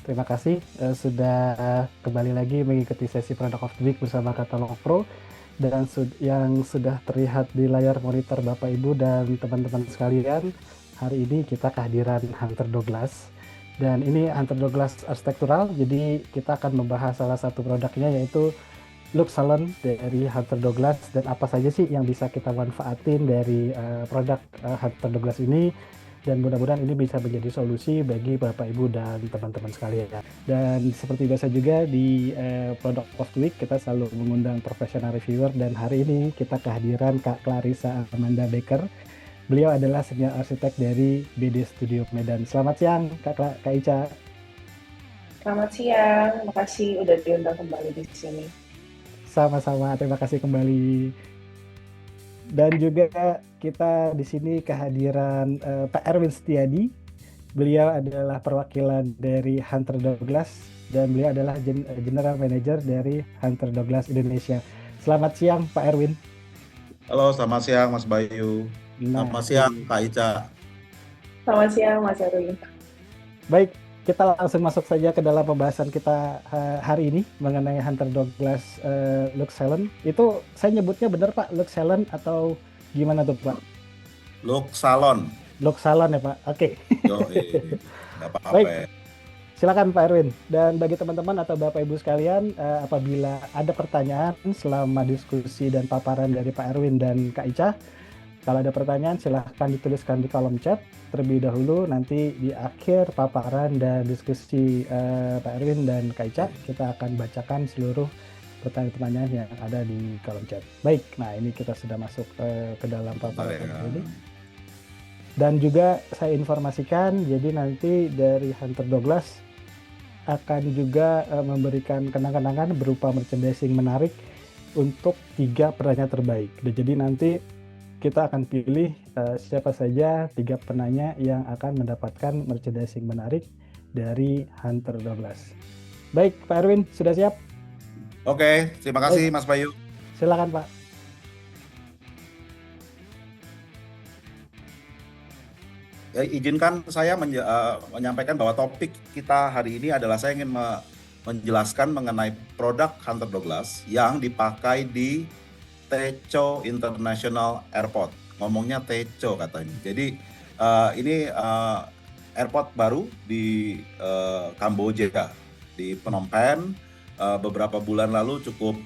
Terima kasih sudah kembali lagi mengikuti sesi Product of the Week bersama Katalog Pro dan yang sudah terlihat di layar monitor Bapak Ibu dan teman-teman sekalian. Hari ini kita kehadiran Hunter Douglas dan ini Hunter Douglas arsitektural. Jadi kita akan membahas salah satu produknya yaitu look salon dari Hunter Douglas dan apa saja sih yang bisa kita manfaatin dari produk Hunter Douglas ini, dan mudah-mudahan ini bisa menjadi solusi bagi Bapak Ibu dan teman-teman sekalian. Dan seperti biasa juga di Product of the Week kita selalu mengundang professional reviewer, dan hari ini kita kehadiran Kak Clarissa Amanda Baker. Beliau adalah senior arsitek dari BD Studio Medan. Selamat siang Kak Ica. Selamat siang, makasih udah diundang kembali di sini. Sama-sama, terima kasih kembali. Dan juga kita di sini kehadiran Pak Erwin Setiadi. Beliau adalah perwakilan dari Hunter Douglas dan beliau adalah General Manager dari Hunter Douglas Indonesia. Selamat siang Pak Erwin. Halo, selamat siang Mas Bayu. Selamat siang Kak Ica. Selamat siang Mas Erwin. Baik, kita langsung masuk saja ke dalam pembahasan kita hari ini mengenai Hunter Douglas look salon. Itu saya nyebutnya benar Pak, look salon atau gimana tuh Pak? Look salon. Look salon ya Pak, oke. Nggak apa-apa. Baik, silakan Pak Erwin. Dan bagi teman-teman atau Bapak Ibu sekalian, apabila ada pertanyaan selama diskusi dan paparan dari Pak Erwin dan Kak Ica, kalau ada pertanyaan silahkan dituliskan di kolom chat terlebih dahulu. Nanti di akhir paparan dan diskusi Pak Erwin dan Kak Ica, kita akan bacakan seluruh pertanyaan-pertanyaan yang ada di kolom chat. Baik, nah ini kita sudah masuk ke dalam paparan ini. Dan juga saya informasikan, jadi nanti dari Hunter Douglas akan juga memberikan kenang-kenangan berupa merchandising menarik untuk 3 penanya terbaik. Dan jadi nanti kita akan pilih siapa saja 3 penanya yang akan mendapatkan merchandising menarik dari Hunter Douglas. Baik, Pak Erwin, sudah siap? Oke, terima kasih Mas Bayu. Silakan Pak. Izinkan saya menyampaikan bahwa topik kita hari ini adalah saya ingin menjelaskan mengenai produk Hunter Douglas yang dipakai di Techo International Airport. Ngomongnya Techo katanya. Jadi ini airport baru di Kamboja, di Phnom Penh. Beberapa bulan lalu cukup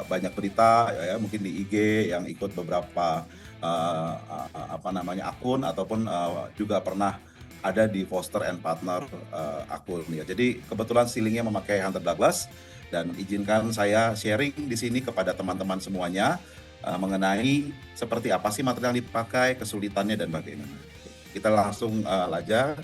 banyak berita ya, mungkin di IG yang ikut beberapa akun ataupun juga pernah ada di Foster and Partner akun ya. Jadi kebetulan ceilingnya memakai Hunter Douglas, dan izinkan saya sharing di sini kepada teman-teman semuanya mengenai seperti apa sih material yang dipakai, kesulitannya dan bagaimana. Kita langsung aja.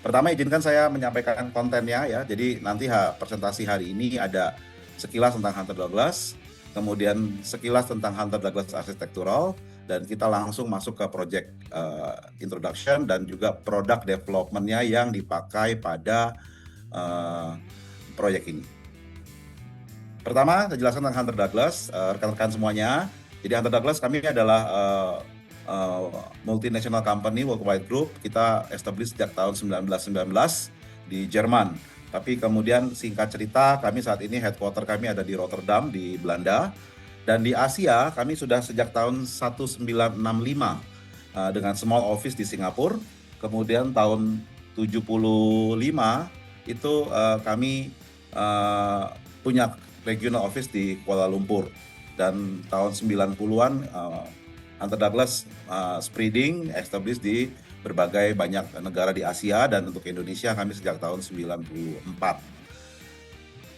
Pertama izinkan saya menyampaikan kontennya ya. Jadi nanti presentasi hari ini ada sekilas tentang Hunter Douglas, kemudian sekilas tentang Hunter Douglas arsitektural, dan kita langsung masuk ke project introduction dan juga product development-nya yang dipakai pada proyek ini. Pertama, saya jelaskan tentang Hunter Douglas, rekan-rekan semuanya. Jadi Hunter Douglas kami adalah multinational company, worldwide group. Kita establish sejak tahun 1919 di Jerman. Tapi kemudian singkat cerita, kami saat ini headquarter kami ada di Rotterdam di Belanda. Dan di Asia kami sudah sejak tahun 1965 dengan small office di Singapura. Kemudian tahun 75 itu kami punya regional office di Kuala Lumpur. Dan tahun 90-an Hunter Douglas spreading, established di berbagai banyak negara di Asia, dan untuk Indonesia kami sejak tahun 94.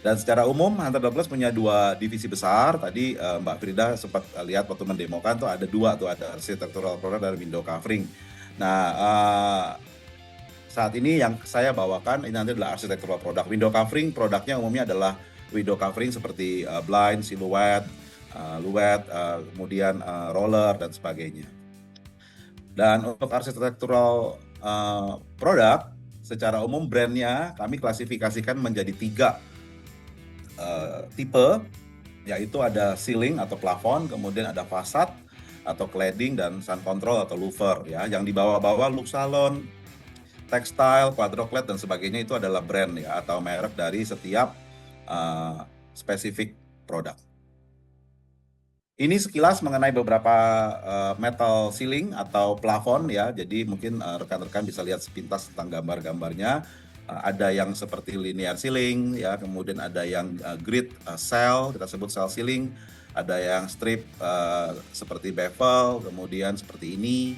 Dan secara umum Hunter Douglas punya 2 divisi besar. Tadi Mbak Frida sempat lihat waktu mendemokan tuh ada 2 tuh, ada architectural product dan window covering. Nah saat ini yang saya bawakan ini nanti adalah architectural product. Window covering produknya umumnya adalah window covering seperti blind, silhouette, luet, kemudian roller dan sebagainya. Dan untuk architectural product secara umum brandnya kami klasifikasikan menjadi 3 tipe, yaitu ada ceiling atau plafon, kemudian ada fasad atau cladding, dan sun control atau louver ya. Yang di bawah-bawah look salon, Textile, Quadroclet dan sebagainya itu adalah brand ya atau merek dari setiap spesifik produk. Ini sekilas mengenai beberapa metal ceiling atau plafon ya. Jadi mungkin rekan-rekan bisa lihat sepintas tentang gambar-gambarnya. Ada yang seperti linear ceiling ya, kemudian ada yang grid cell, kita sebut cell ceiling. Ada yang strip seperti bevel, kemudian seperti ini.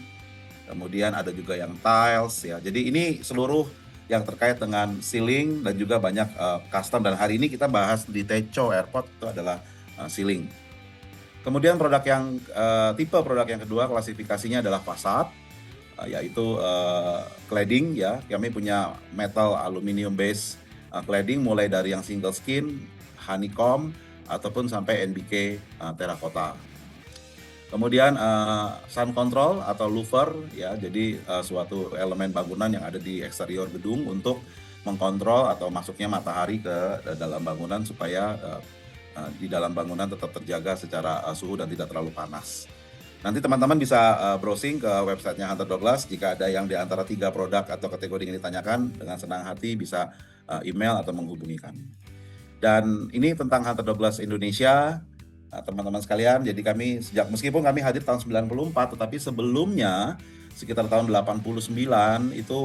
Kemudian ada juga yang tiles ya. Jadi ini seluruh yang terkait dengan ceiling dan juga banyak custom. Dan hari ini kita bahas di Techo Airport itu adalah ceiling. Kemudian produk yang tipe produk yang kedua klasifikasinya adalah fasad, yaitu cladding ya. Kami punya metal aluminium base cladding mulai dari yang single skin, honeycomb ataupun sampai NBK terracotta. Kemudian sun control atau louver ya, jadi suatu elemen bangunan yang ada di eksterior gedung untuk mengkontrol atau masuknya matahari ke dalam bangunan supaya di dalam bangunan tetap terjaga secara suhu dan tidak terlalu panas. Nanti teman-teman bisa browsing ke websitenya Hunter Douglas. Jika ada yang di antara 3 produk atau kategori yang ditanyakan, dengan senang hati bisa email atau menghubungi kami. Dan ini tentang Hunter Douglas Indonesia, teman-teman sekalian. Jadi kami meskipun kami hadir tahun 94, tetapi sebelumnya sekitar tahun 89 itu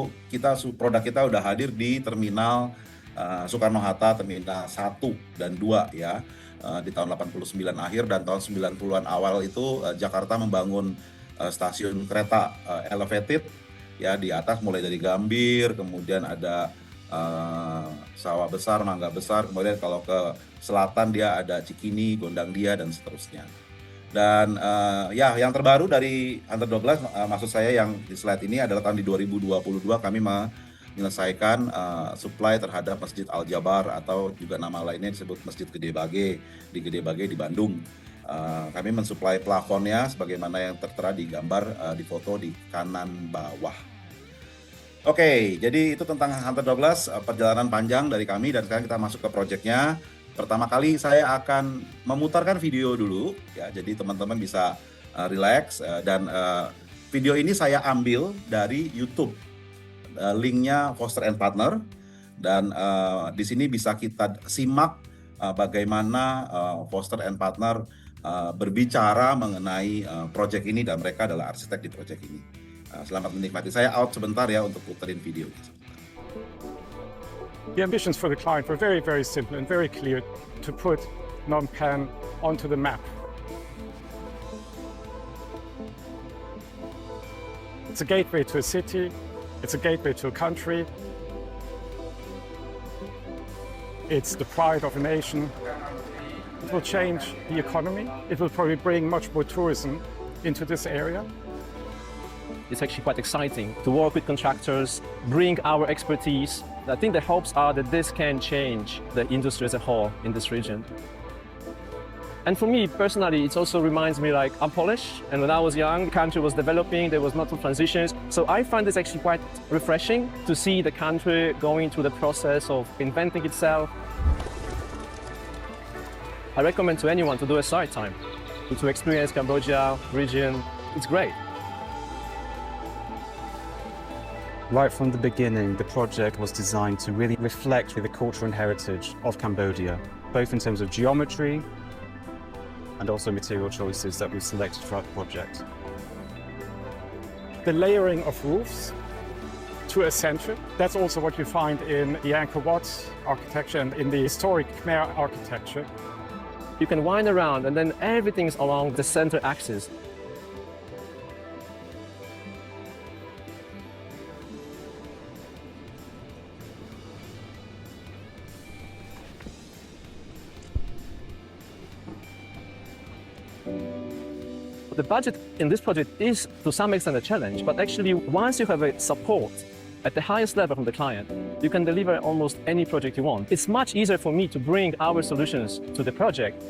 produk kita udah hadir di terminal Soekarno-Hatta, terminal 1 dan 2 ya. Di tahun 89 akhir dan tahun 90-an awal itu Jakarta membangun stasiun kereta elevated ya, di atas mulai dari Gambir, kemudian ada Sawah Besar, Mangga Besar, kemudian kalau ke selatan dia ada Cikini, Gondang Dia dan seterusnya. Dan ya yang terbaru dari Hunter Douglas, maksud saya yang di slide ini adalah tahun di 2022 kami menyelesaikan supply terhadap Masjid Al-Jabar atau juga nama lainnya disebut Masjid Gede Bage di Bandung. Kami mensuplai plafonnya sebagaimana yang tertera di gambar di foto di kanan bawah. Oke, jadi itu tentang Hunter Douglas, perjalanan panjang dari kami dan sekarang kita masuk ke proyeknya. Pertama kali saya akan memutarkan video dulu ya, jadi teman-teman bisa relax dan video ini saya ambil dari YouTube. Linknya Foster & Partner dan di sini bisa kita simak bagaimana Foster & Partner berbicara mengenai proyek ini dan mereka adalah arsitek di proyek ini. Selamat menikmati. Saya out sebentar ya untuk puterin video. The ambitions for the client were very, very simple and very clear to put Phnom Penh onto the map. It's a gateway to a city. It's a gateway to a country. It's the pride of a nation. It will change the economy. It will probably bring much more tourism into this area. It's actually quite exciting to work with contractors, bring our expertise. I think the hopes are that this can change the industry as a whole in this region. And for me personally, it also reminds me like I'm Polish, and when I was young, the country was developing, there was lots of transitions. So I find this actually quite refreshing to see the country going through the process of inventing itself. I recommend to anyone to do a side time, to experience Cambodia region. It's great. Right from the beginning, the project was designed to really reflect the culture and heritage of Cambodia, both in terms of geometry and also material choices that we've selected throughout the project. The layering of roofs to a center, that's also what you find in the Angkor Wat architecture and in the historic Khmer architecture. You can wind around and then everything's along the center axis. The budget in this project is to some extent a challenge, but actually once you have a support at the highest level from the client, you can deliver almost any project you want. It's much easier for me to bring our solutions to the project.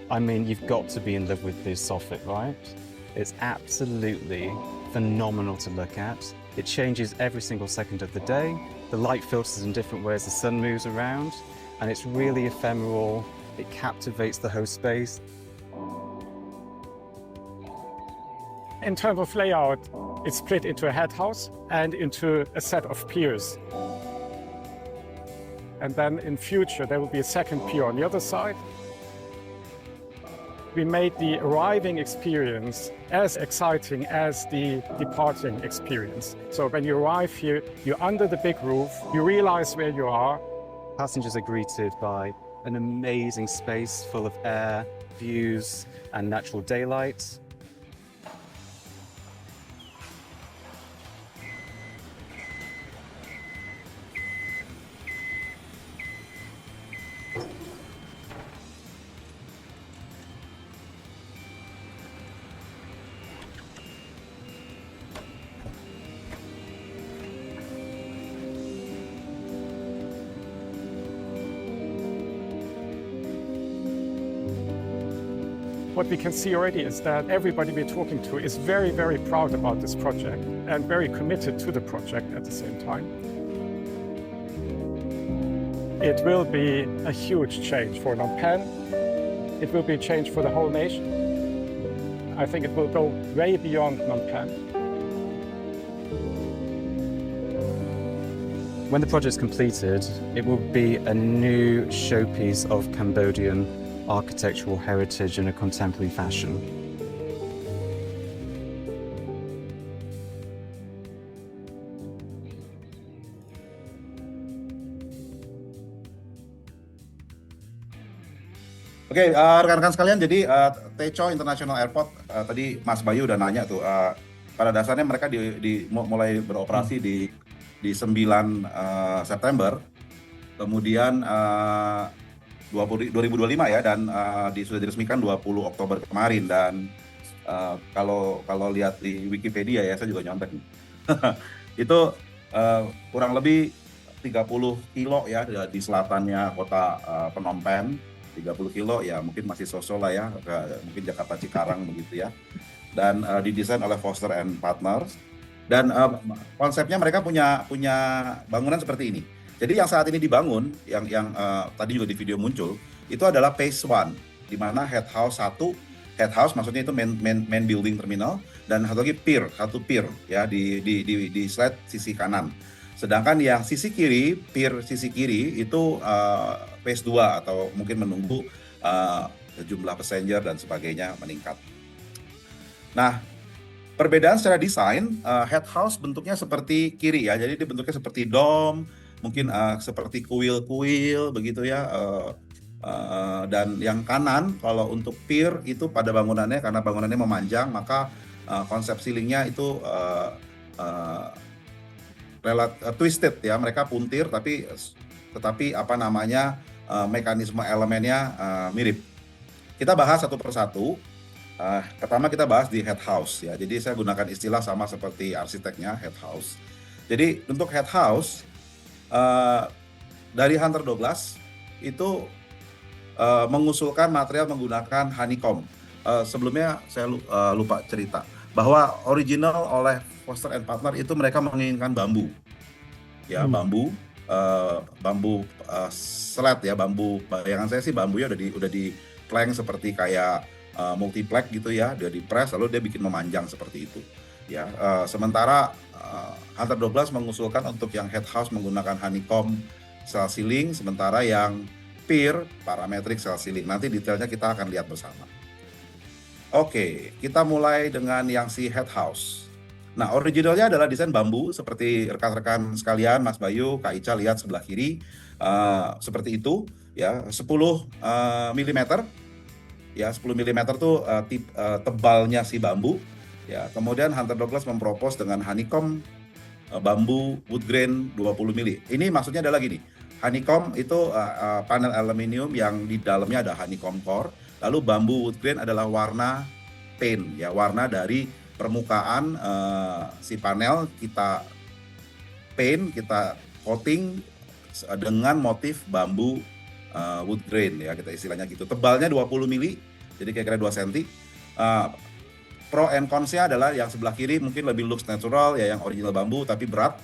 I mean, you've got to be in love with this soffit, right? It's absolutely phenomenal to look at. It changes every single second of the day. The light filters in different ways, the sun moves around, and it's really ephemeral It captivates the host space. In terms of layout, it's split into a head house and into a set of piers. And then in future, there will be a second pier on the other side. We made the arriving experience as exciting as the departing experience. So when you arrive here, you're under the big roof, you realize where you are. Passengers are greeted by an amazing space full of air, views, and natural daylight. What we can see already is that everybody we're talking to is very, very proud about this project and very committed to the project at the same time. It will be a huge change for Phnom Penh. It will be a change for the whole nation. I think it will go way beyond Phnom Penh. When the project's completed, it will be a new showpiece of Cambodian architectural heritage in a contemporary fashion. Oke, rekan-rekan sekalian, jadi Techo International Airport tadi Mas Bayu udah nanya tuh, pada dasarnya mereka mulai beroperasi di 9 September, kemudian 2025 ya, dan sudah diresmikan 20 Oktober kemarin, dan kalau lihat di Wikipedia ya, saya juga nyontek nih. Itu kurang lebih 30 kilo ya di selatannya kota Phnom Penh. 30 kilo ya, mungkin masih sosok lah ya, mungkin Jakarta Cikarang begitu ya. Dan didesain oleh Foster and Partners. Dan konsepnya mereka punya bangunan seperti ini. Jadi yang saat ini dibangun, yang tadi juga di video muncul, itu adalah Phase 1, di mana head house 1, head house maksudnya itu main building terminal, dan satu lagi satu pier ya di slide sisi kanan. Sedangkan yang sisi kiri, pier sisi kiri itu Phase 2 atau mungkin menunggu jumlah passenger dan sebagainya meningkat. Nah, perbedaan secara desain, head house bentuknya seperti kiri ya, jadi dia bentuknya seperti dome, mungkin seperti kuil-kuil begitu ya. Dan yang kanan kalau untuk pier itu pada bangunannya, karena bangunannya memanjang, maka konsep ceilingnya itu twisted ya, mereka puntir tetapi apa namanya mekanisme elemennya mirip. Kita bahas satu persatu. Pertama kita bahas di head house ya. Jadi saya gunakan istilah sama seperti arsiteknya, head house. Jadi untuk head house dari Hunter Douglas itu mengusulkan material menggunakan honeycomb. Sebelumnya saya lupa cerita bahwa original oleh Foster and Partner itu mereka menginginkan bambu, ya bambu slat ya, bambu. Bayangan saya sih bambunya udah di plank seperti kayak multiplex gitu ya, dia di press lalu dia bikin memanjang seperti itu. Ya, sementara Hunter Douglas mengusulkan untuk yang head house menggunakan honeycomb cell ceiling, sementara yang pier parametric cell ceiling. Nanti detailnya kita akan lihat bersama. Oke, kita mulai dengan yang si head house. Nah, originalnya adalah desain bambu seperti rekan-rekan sekalian, Mas Bayu, Kak Ica lihat sebelah kiri, seperti itu ya, 10 mm. Ya, 10 mm tuh tebalnya si bambu. Ya, kemudian Hunter Douglas mempropos dengan honeycomb bambu wood grain 20 mm. Ini maksudnya adalah gini, honeycomb itu panel aluminium yang di dalamnya ada honeycomb core. Lalu bambu wood grain adalah warna paint, ya, warna dari permukaan si panel kita paint, kita coating dengan motif bambu wood grain ya, kita istilahnya gitu. Tebalnya 20 mili, jadi kira-kira 2 cm. Pro and cons-nya adalah yang sebelah kiri mungkin lebih looks natural ya, yang original bambu, tapi berat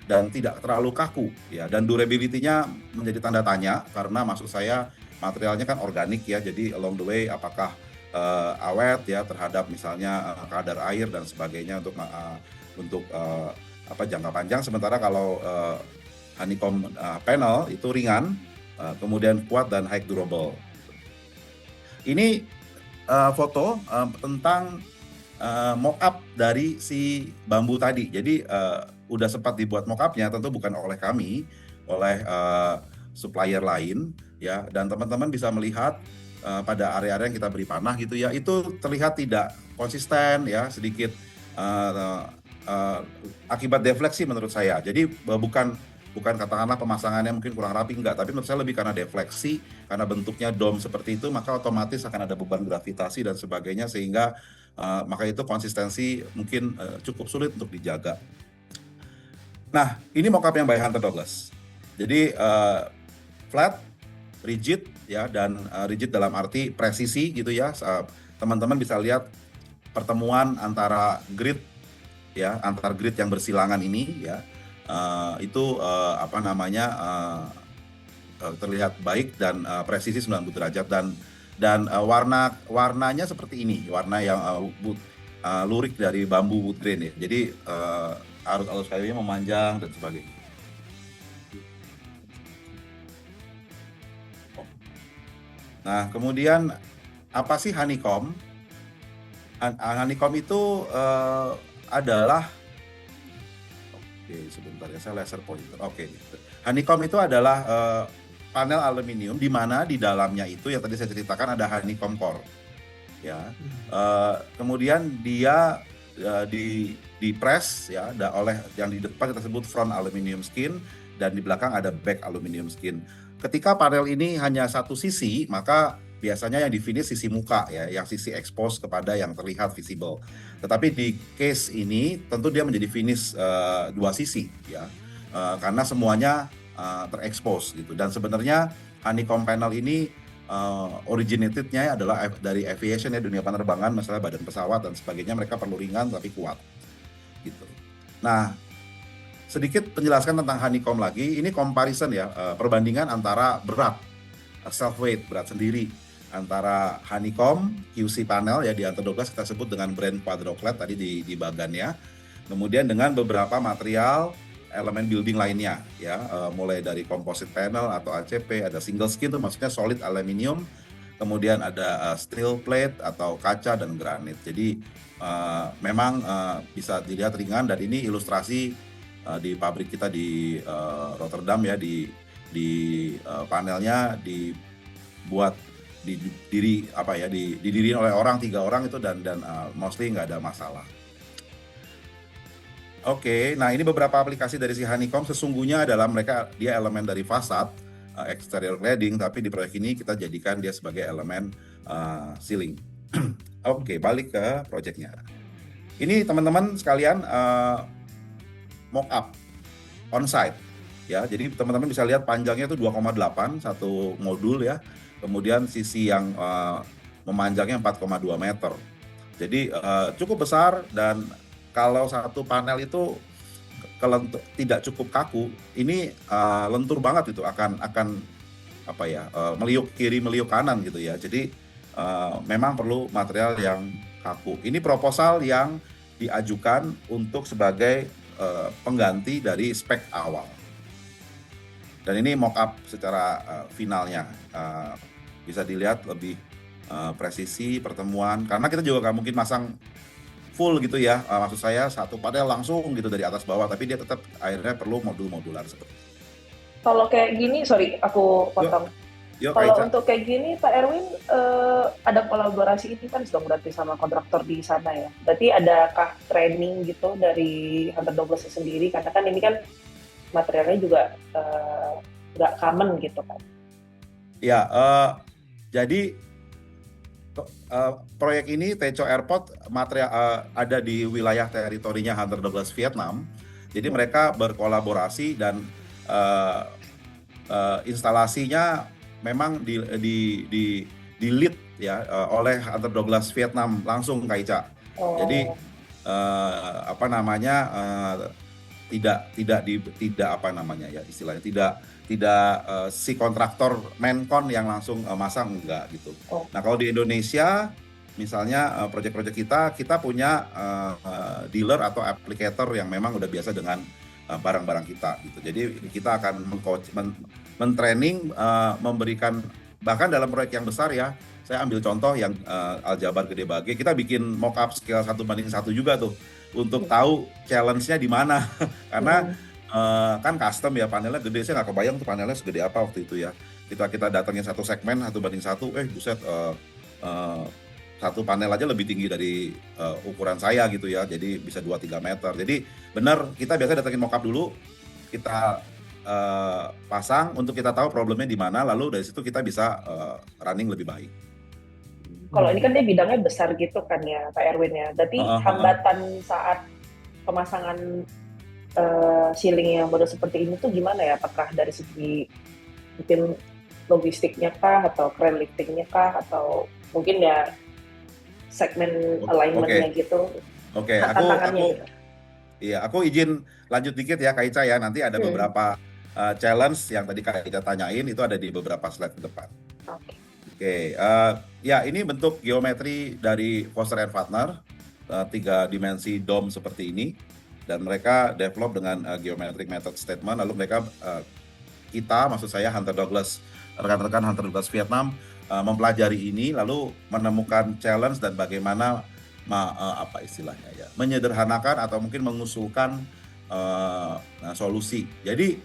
dan tidak terlalu kaku ya, dan durability-nya menjadi tanda tanya karena maksud saya materialnya kan organik ya, jadi along the way apakah awet ya terhadap misalnya kadar air dan sebagainya untuk jangka panjang. Sementara kalau honeycomb panel itu ringan, kemudian kuat dan high durable. Ini foto tentang mock-up dari si bambu tadi. Jadi udah sempat dibuat mock-up-nya, tentu bukan oleh kami, oleh supplier lain ya. Dan teman-teman bisa melihat pada area-area yang kita beri panah gitu ya, itu terlihat tidak konsisten ya, sedikit akibat defleksi menurut saya. Jadi bukan katakanlah pemasangannya mungkin kurang rapi, enggak, tapi menurut saya lebih karena defleksi, karena bentuknya dome seperti itu, maka otomatis akan ada beban gravitasi dan sebagainya, sehingga maka itu konsistensi mungkin cukup sulit untuk dijaga. Nah, ini mock-up yang by Hunter Douglas. Jadi flat, rigid ya, dan rigid dalam arti presisi gitu ya. Teman-teman bisa lihat pertemuan antara grid ya, antar grid yang bersilangan ini ya. Itu terlihat baik dan presisi 90 derajat dan warnanya seperti ini, warna yang lurik dari bambu wood grain ya. Jadi arus kayunya memanjang dan sebagainya. Nah, kemudian apa sih honeycomb? Honeycomb itu adalah sebentar ya, saya laser pointer. Honeycomb itu adalah panel aluminium di mana di dalamnya itu yang tadi saya ceritakan ada honeycomb core. Ya. Kemudian dia di press ya, oleh yang di depan kita sebut front aluminium skin dan di belakang ada back aluminium skin. Ketika panel ini hanya satu sisi, maka biasanya yang di finish sisi muka ya, yang sisi expose kepada yang terlihat visible. Tetapi di case ini tentu dia menjadi finish dua sisi ya, karena semuanya terekspos gitu. Dan sebenarnya honeycomb panel ini originatednya adalah dari aviation ya, dunia penerbangan, misalnya badan pesawat dan sebagainya, mereka perlu ringan tapi kuat gitu. Nah, sedikit penjelasan tentang honeycomb lagi. Ini comparison ya, perbandingan antara berat, self weight, berat sendiri, antara honeycomb QC panel ya di Hunter Douglas kita sebut dengan brand quadroclad tadi di bagannya, kemudian dengan beberapa material elemen building lainnya ya, mulai dari composite panel atau ACP, ada single skin itu maksudnya solid aluminium, kemudian ada steel plate atau kaca dan granit. Jadi memang bisa dilihat ringan, dan ini ilustrasi di pabrik kita di Rotterdam ya, di panelnya dibuat didiriin oleh 3 orang itu dan mostly nggak ada masalah. Oke, nah ini beberapa aplikasi dari si honeycomb. Sesungguhnya adalah dia elemen dari fasad exterior cladding, tapi di proyek ini kita jadikan dia sebagai elemen ceiling. Oke, balik ke proyeknya. Ini teman-teman sekalian mock up on-site ya. Jadi teman-teman bisa lihat panjangnya itu 2,8 satu modul ya. Kemudian sisi yang memanjangnya 4,2 meter. Jadi cukup besar, dan kalau satu panel itu tidak cukup kaku, ini lentur banget itu, akan meliuk kiri meliuk kanan gitu ya. Jadi memang perlu material yang kaku. Ini proposal yang diajukan untuk sebagai pengganti dari spek awal. Dan ini mock-up secara finalnya, bisa dilihat lebih presisi pertemuan, karena kita juga nggak mungkin masang full gitu ya, maksud saya satu panel langsung gitu dari atas bawah, tapi dia tetap akhirnya perlu modul-modular seperti itu. Kalau kayak gini, sorry aku potong. Kalau untuk kayak gini Pak Erwin, ada kolaborasi ini kan sedang berarti sama kontraktor di sana ya. Berarti adakah training gitu dari Hunter Douglas sendiri, karena kan ini kan materialnya juga nggak common gitu kan. Ya, jadi proyek ini Techo Airport material ada di wilayah teritorinya Hunter Douglas Vietnam. Jadi mereka berkolaborasi dan instalasinya memang di lead ya oleh Hunter Douglas Vietnam langsung, Kak Ica. Jadi tidak apa namanya ya istilahnya tidak si kontraktor menkon yang langsung masang, enggak gitu. Nah kalau di Indonesia misalnya proyek-proyek kita punya dealer atau applicator yang memang udah biasa dengan barang-barang kita gitu. Jadi kita akan men-training, memberikan, bahkan dalam proyek yang besar ya, saya ambil contoh yang Aljabar Gede Bage, kita bikin mock-up scale 1:1 juga tuh untuk tahu challenge-nya di mana. Karena kan custom ya, panelnya gede, saya nggak kebayang tuh panelnya segede apa waktu itu ya. Kita datangin satu segmen 1:1, buset, satu panel aja lebih tinggi dari ukuran saya gitu ya, jadi bisa 2-3 meter. Jadi benar, kita biasa datangin mock-up dulu, kita pasang untuk kita tahu problemnya di mana, lalu dari situ kita bisa running lebih baik. Kalau ini kan dia bidangnya besar gitu kan ya Pak Erwin ya, berarti hambatan saat pemasangan ceiling yang baru seperti ini tuh gimana ya? Apakah dari segi mungkin logistiknya kah, atau crane liftingnya kah, atau mungkin ya segmen alignment-nya gitu? Oke, aku izin lanjut dikit ya Kak Ica ya, nanti ada beberapa challenge yang tadi Kak Ica tanyain, itu ada di beberapa slide ke depan. Oke, ya ini bentuk geometri dari Foster & Partner, 3 dimensi dome seperti ini, dan mereka develop dengan geometric method statement. Lalu mereka, maksud saya Hunter Douglas, rekan-rekan Hunter Douglas Vietnam, mempelajari ini lalu menemukan challenge dan bagaimana apa istilahnya ya, menyederhanakan atau mungkin mengusulkan solusi. Jadi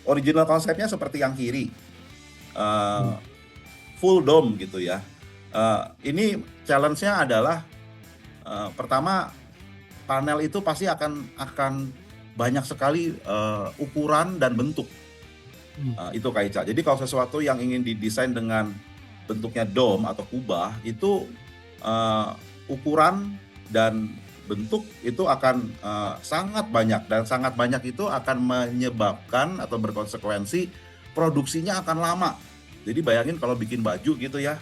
original konsepnya seperti yang kiri, full dome gitu ya. Ini challenge-nya adalah pertama, panel itu pasti akan banyak sekali ukuran dan bentuk. Itu Kak Ica. Jadi kalau sesuatu yang ingin didesain dengan bentuknya dome atau kubah, itu ukuran dan bentuk itu akan sangat banyak, dan sangat banyak itu akan menyebabkan atau berkonsekuensi produksinya akan lama. Jadi bayangin kalau bikin baju gitu ya,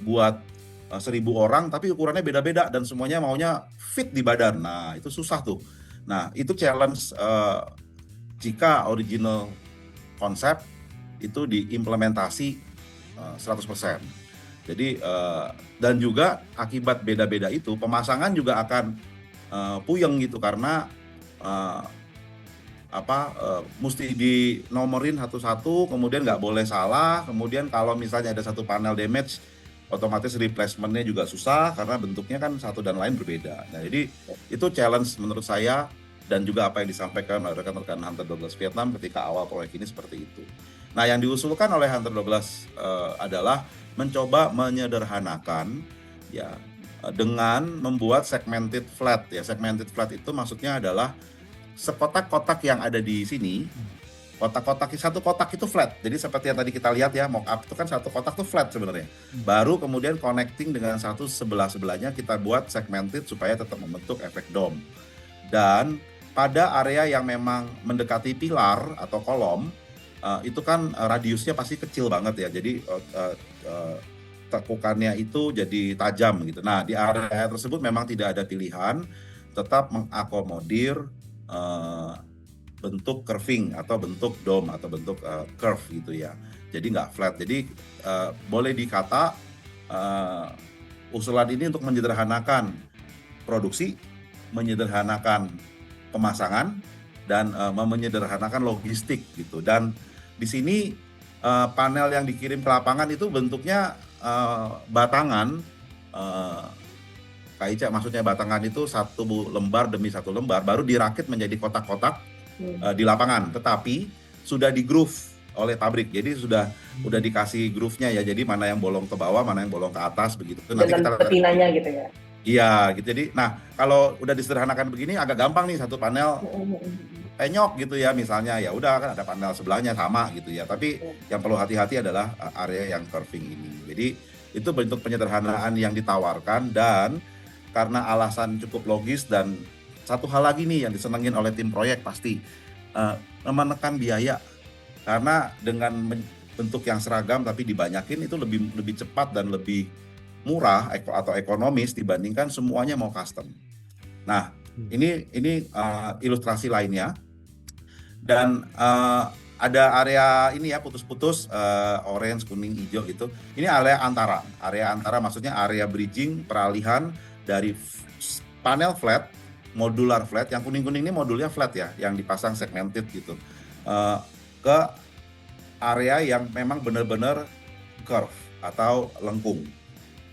buat 1.000 orang tapi ukurannya beda-beda dan semuanya maunya fit di badan. Nah itu susah tuh. Nah itu challenge jika original konsep itu diimplementasi 100%. Jadi dan juga akibat beda-beda itu pemasangan juga akan puyeng gitu, karena mesti dinomorin satu-satu, kemudian nggak boleh salah, kemudian kalau misalnya ada satu panel damage, otomatis replacement-nya juga susah karena bentuknya kan satu dan lain berbeda. Nah jadi itu challenge menurut saya, dan juga apa yang disampaikan oleh rekan-rekan Hunter Douglas Vietnam ketika awal proyek ini seperti itu. Nah yang diusulkan oleh Hunter Douglas adalah mencoba menyederhanakan ya dengan membuat segmented flat ya. Segmented flat itu maksudnya adalah sekotak-kotak yang ada di sini, satu kotak itu flat. Jadi seperti yang tadi kita lihat ya, mock up itu kan satu kotak tuh flat sebenarnya. Baru kemudian connecting dengan satu sebelahnya kita buat segmented supaya tetap membentuk efek dome. Dan pada area yang memang mendekati pilar atau kolom, itu kan radiusnya pasti kecil banget ya. Jadi tekukannya itu jadi tajam gitu. Nah di area tersebut memang tidak ada pilihan, tetap mengakomodir bentuk curving atau bentuk dome atau bentuk curve gitu ya. Jadi nggak flat. Jadi boleh dikata usulan ini untuk menyederhanakan produksi, menyederhanakan pemasangan, dan menyederhanakan logistik gitu. Dan di sini panel yang dikirim ke lapangan itu bentuknya batangan. Kak Ica, maksudnya batangan itu satu lembar demi satu lembar baru dirakit menjadi kotak-kotak di lapangan, tetapi sudah di groove oleh pabrik. Jadi sudah dikasih groove-nya ya. Jadi mana yang bolong ke bawah, mana yang bolong ke atas begitu. Nanti kita betinanya gitu ya. Iya, gitu. Jadi nah, kalau udah disederhanakan begini agak gampang nih, satu panel penyok gitu ya misalnya, ya udah kan ada panel sebelahnya sama gitu ya. Tapi yang perlu hati-hati adalah area yang curving ini. Jadi itu bentuk penyederhanaan yang ditawarkan, dan karena alasan cukup logis, dan satu hal lagi nih yang disenengin oleh tim proyek pasti menekan biaya, karena dengan bentuk yang seragam tapi dibanyakin itu lebih cepat dan lebih murah atau ekonomis dibandingkan semuanya mau custom. Nah Ini ilustrasi lainnya. Dan ada area ini ya putus-putus orange, kuning, hijau gitu. Ini area antara. Area antara maksudnya area bridging, peralihan dari panel flat, modular flat. Yang kuning-kuning ini modulnya flat ya, yang dipasang segmented gitu. Ke area yang memang benar-benar curve atau lengkung.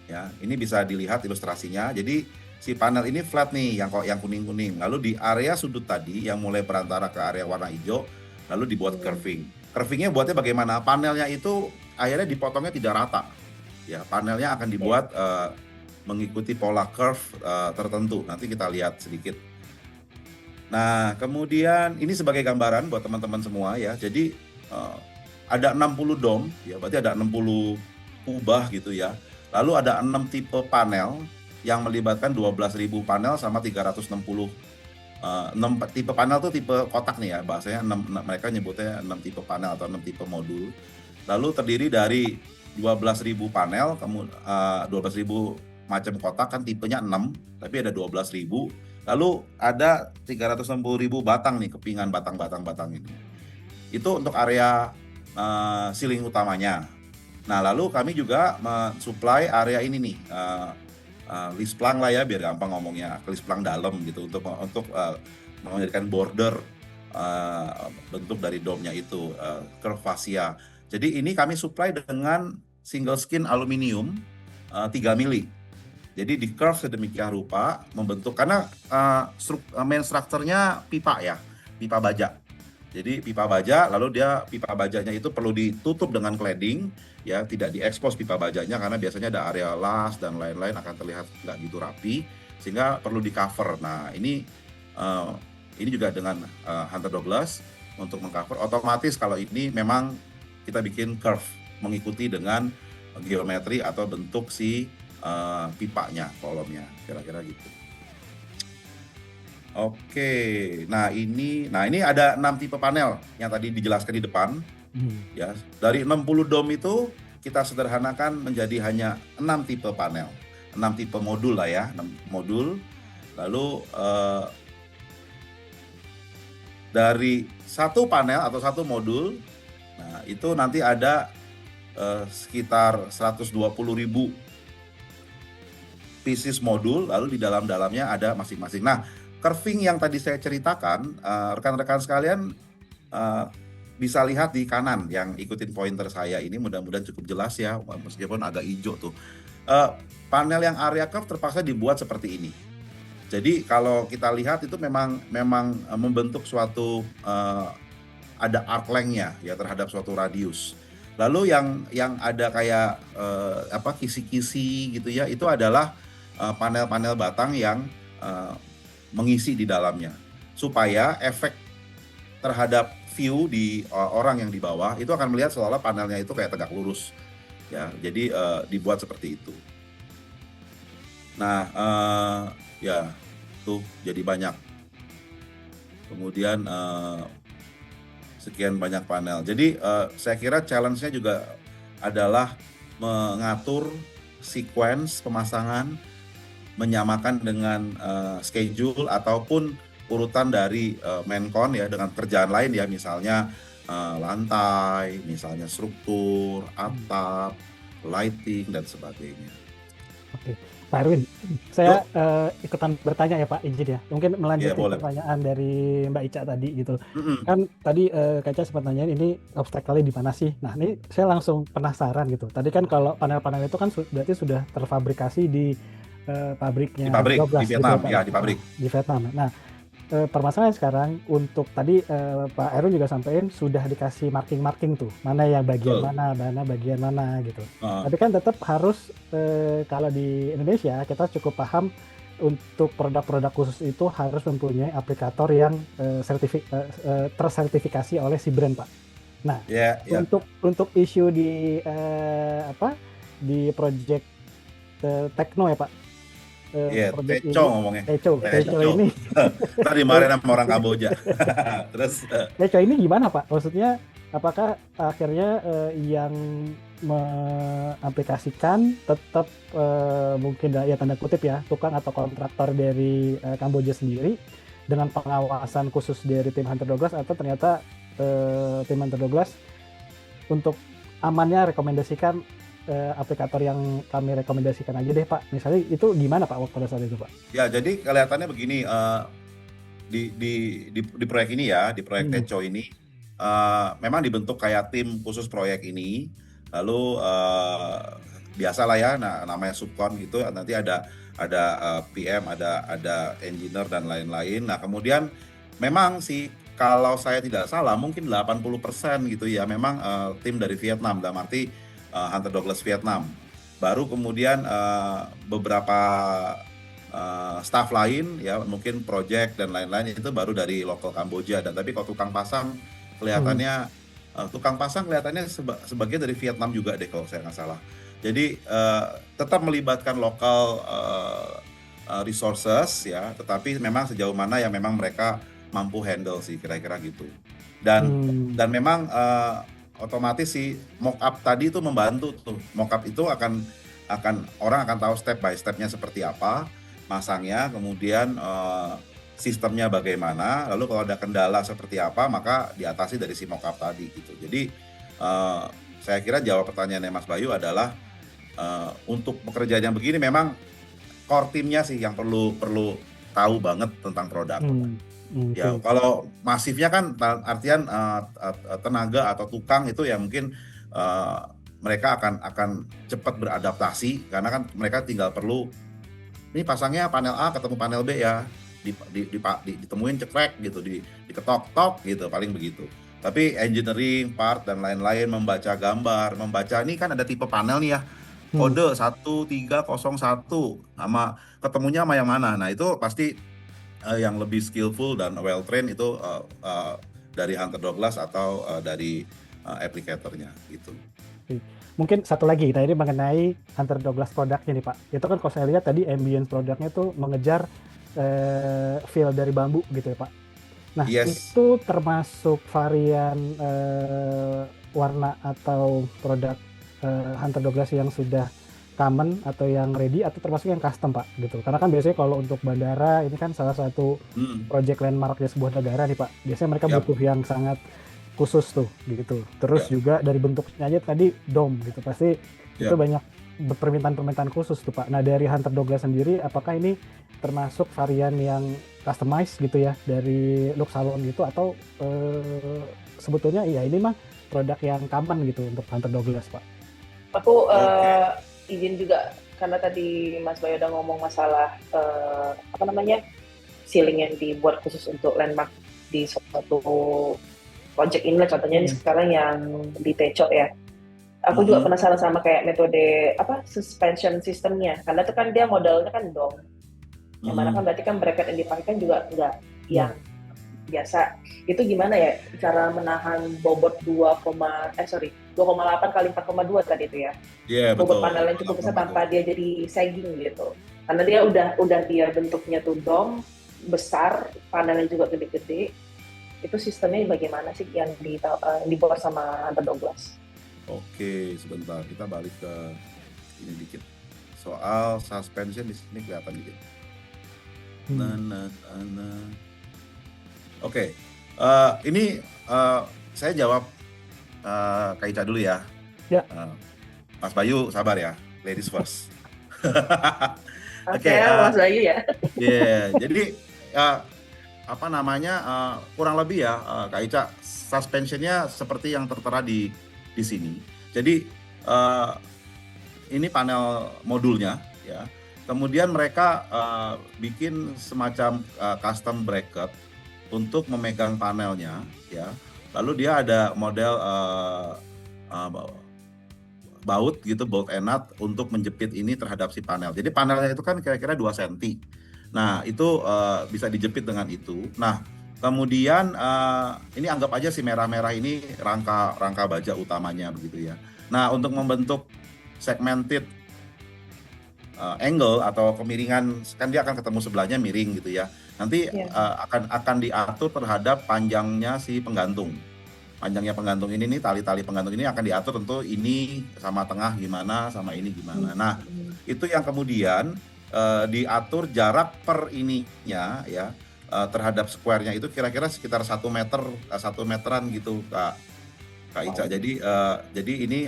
Ya, ini bisa dilihat ilustrasinya. Jadi si panel ini flat nih, yang kuning-kuning. Lalu di area sudut tadi yang mulai berantara ke area warna hijau, lalu dibuat curving. Curvingnya buatnya bagaimana? Panelnya itu akhirnya dipotongnya tidak rata. Ya, panelnya akan dibuat mengikuti pola curve tertentu. Nanti kita lihat sedikit. Nah, kemudian ini sebagai gambaran buat teman-teman semua ya. Jadi ada 60 dome, ya berarti ada 60 kubah gitu ya. Lalu ada 6 tipe panel yang melibatkan 12.000 panel sama 360 6 tipe panel tuh tipe kotak nih ya bahasanya. Mereka nyebutnya 6 tipe panel atau 6 tipe modul. Lalu terdiri dari 12.000 panel, 12.000 macam kotak kan tipenya 6, tapi ada 12.000. Lalu ada 360.000 batang nih, kepingan batang ini. Itu untuk area ceiling utamanya. Nah, lalu kami juga mensuplai area ini nih, lisplang lah ya, biar gampang ngomongnya, lisplang dalam gitu untuk menjadikan border bentuk dari dome-nya itu, curve fascia. Jadi ini kami supply dengan single skin aluminium 3 mili. Jadi di curve sedemikian rupa membentuk, karena main structure-nya pipa ya, pipa baja. Jadi pipa baja, lalu pipa bajanya itu perlu ditutup dengan cladding, ya tidak diekspos pipa bajanya karena biasanya ada area las dan lain-lain akan terlihat nggak gitu rapi, sehingga perlu di cover. Nah ini juga dengan Hunter Douglas untuk mengcover. Otomatis kalau ini memang kita bikin curve mengikuti dengan geometri atau bentuk si pipanya, kolomnya, kira-kira gitu. Oke, nah ini ada 6 tipe panel yang tadi dijelaskan di depan. Ya, dari 60 dome itu kita sederhanakan menjadi hanya 6 tipe panel, 6 tipe modul lah ya, 6 modul. Lalu dari satu panel atau satu modul, nah itu nanti ada sekitar 120.000 pieces modul, lalu di dalamnya ada masing-masing. Nah, curving yang tadi saya ceritakan, rekan-rekan sekalian bisa lihat di kanan yang ikutin pointer saya ini, mudah-mudahan cukup jelas ya, meskipun agak hijau tuh. Panel yang area curve terpaksa dibuat seperti ini. Jadi kalau kita lihat itu memang membentuk suatu ada arc length-nya ya terhadap suatu radius. Lalu yang ada kayak kisi-kisi gitu ya, itu adalah panel-panel batang yang mengisi di dalamnya, supaya efek terhadap view di orang yang di bawah itu akan melihat seolah panelnya itu kayak tegak lurus ya. Jadi dibuat seperti itu. Nah ya tuh jadi banyak, kemudian sekian banyak panel. Jadi saya kira challenge-nya juga adalah mengatur sequence pemasangan, menyamakan dengan schedule ataupun urutan dari mencon ya dengan kerjaan lain ya, misalnya lantai, misalnya struktur, atap, lighting dan sebagainya. Oke, Pak Erwin, saya ikutan bertanya ya Pak, izin ya. Mungkin melanjutkan pertanyaan dari Mbak Ica tadi gitu. Kan tadi Kak Ica sempat nanyain ini obstacle-nya di mana sih? Nah ini saya langsung penasaran gitu. Tadi kan kalau panel-panel itu kan berarti sudah terfabrikasi di pabriknya di Vietnam gitu, ya di pabrik di Vietnam. Nah permasalahan sekarang untuk tadi Pak Erwin juga sampaikan sudah dikasih marking tuh mana yang bagian mana bagian mana gitu. Tapi kan tetap harus kalau di Indonesia kita cukup paham untuk produk-produk khusus itu harus mempunyai aplikator yang tersertifikasi oleh si brand Pak. Nah untuk isu di di project Tekno ya Pak. Teco ngomongnya. Teco ini. Tadi kemarin sama orang Kamboja. Terus Teco ini gimana Pak? Maksudnya apakah akhirnya yang mengaplikasikan tetap mungkin ya tanda kutip ya tukang atau kontraktor dari Kamboja sendiri dengan pengawasan khusus dari tim Hunter Douglas, atau ternyata tim Hunter Douglas untuk amannya rekomendasikan aplikator yang kami rekomendasikan aja deh Pak. Misalnya itu gimana Pak pada saat itu Pak? Ya, jadi kelihatannya begini, di proyek ini ya, di proyek Techo ini, memang dibentuk kayak tim khusus proyek ini, lalu biasalah ya, namanya subkon gitu, nanti ada PM, ada engineer dan lain-lain. Nah kemudian memang sih kalau saya tidak salah mungkin 80% gitu ya memang tim dari Vietnam, dalam arti Hunter Douglas Vietnam. Baru kemudian beberapa staff lain ya mungkin project dan lain-lain itu baru dari lokal Kamboja. Dan tapi kalau tukang pasang kelihatannya sebagian dari Vietnam juga deh kalau saya nggak salah. Jadi tetap melibatkan lokal resources ya, tetapi memang sejauh mana yang memang mereka mampu handle sih kira-kira gitu. Dan memang otomatis si mockup tadi itu membantu tuh. Mockup itu akan orang akan tahu step by stepnya seperti apa, masangnya, kemudian sistemnya bagaimana, lalu kalau ada kendala seperti apa maka diatasi dari si mockup tadi gitu. Jadi saya kira jawab pertanyaannya Mas Bayu adalah untuk pekerjaan yang begini memang core timnya sih yang perlu tahu banget tentang produk. Ya kalau masifnya kan artian tenaga atau tukang itu ya mungkin mereka akan cepat beradaptasi karena kan mereka tinggal perlu ini pasangnya panel A ketemu panel B ya, ditemuin cekrek gitu, diketok-tok gitu, paling begitu. Tapi engineering part dan lain-lain, membaca gambar, membaca ini kan ada tipe panel nih ya, kode 1301 sama ketemunya sama yang mana. Nah itu pasti yang lebih skillful dan well trained itu dari Hunter Douglas atau dari applicatornya gitu. Mungkin satu lagi, ini mengenai Hunter Douglas produknya nih Pak. Itu kan kalau saya lihat tadi ambience produknya tuh mengejar feel dari bambu gitu ya Pak. Nah itu termasuk varian warna atau produk Hunter Douglas yang sudah common atau yang ready atau termasuk yang custom Pak gitu. Karena kan biasanya kalau untuk bandara ini kan salah satu project landmarknya sebuah negara nih Pak. Biasanya mereka butuh yang sangat khusus tuh gitu. Terus juga dari bentuknya aja tadi dome gitu. Pasti itu banyak permintaan khusus tuh Pak. Nah dari Hunter Douglas sendiri apakah ini termasuk varian yang customized gitu ya dari look salon gitu, atau sebetulnya ya ini mah produk yang common gitu untuk Hunter Douglas Pak? Aku izin juga karena tadi Mas Bayu udah ngomong masalah ceiling yang dibuat khusus untuk landmark di suatu project ini lah, contohnya ini sekarang yang di Techo ya. Aku juga penasaran sama kayak metode suspension sistemnya, karena itu kan dia modelnya kan dome, yang mana kan berarti kan bracket yang dipakai kan juga enggak yang biasa. Itu gimana ya cara menahan bobot 2,8 kali 4,2 tadi itu ya. Bobot panel yang cukup besar tanpa dia jadi sagging gitu. Karena dia udah dia bentuknya tuh dome besar, panelnya juga gede-gede. Itu sistemnya bagaimana sih yang dibuat sama Hunter Douglas? Oke, sebentar kita balik ke ini dikit. Soal suspension di sini kelihatan dikit. Oke, ini saya jawab Kak Ica dulu ya. Mas Bayu sabar ya, ladies first. Oke, Mas Bayu ya. Jadi kurang lebih ya Kak Ica, suspensionnya seperti yang tertera di sini. Jadi ini panel modulnya ya. Kemudian mereka bikin semacam custom bracket untuk memegang panelnya ya. Lalu dia ada model baut gitu, bolt and nut untuk menjepit ini terhadap si panel. Jadi panelnya itu kan kira-kira 2 cm. Nah itu bisa dijepit dengan itu. Nah kemudian ini anggap aja si merah-merah ini rangka baja utamanya begitu ya. Nah untuk membentuk segmented angle atau kemiringan, kan dia akan ketemu sebelahnya miring gitu ya. Nanti akan diatur terhadap panjangnya si penggantung. panjangnya penggantung ini nih, tali-tali penggantung ini akan diatur tentu ini sama tengah gimana, sama ini gimana. Nah, itu yang kemudian diatur jarak per ininya ya terhadap square-nya itu kira-kira sekitar 1 meteran gitu Kak Ica. Jadi ini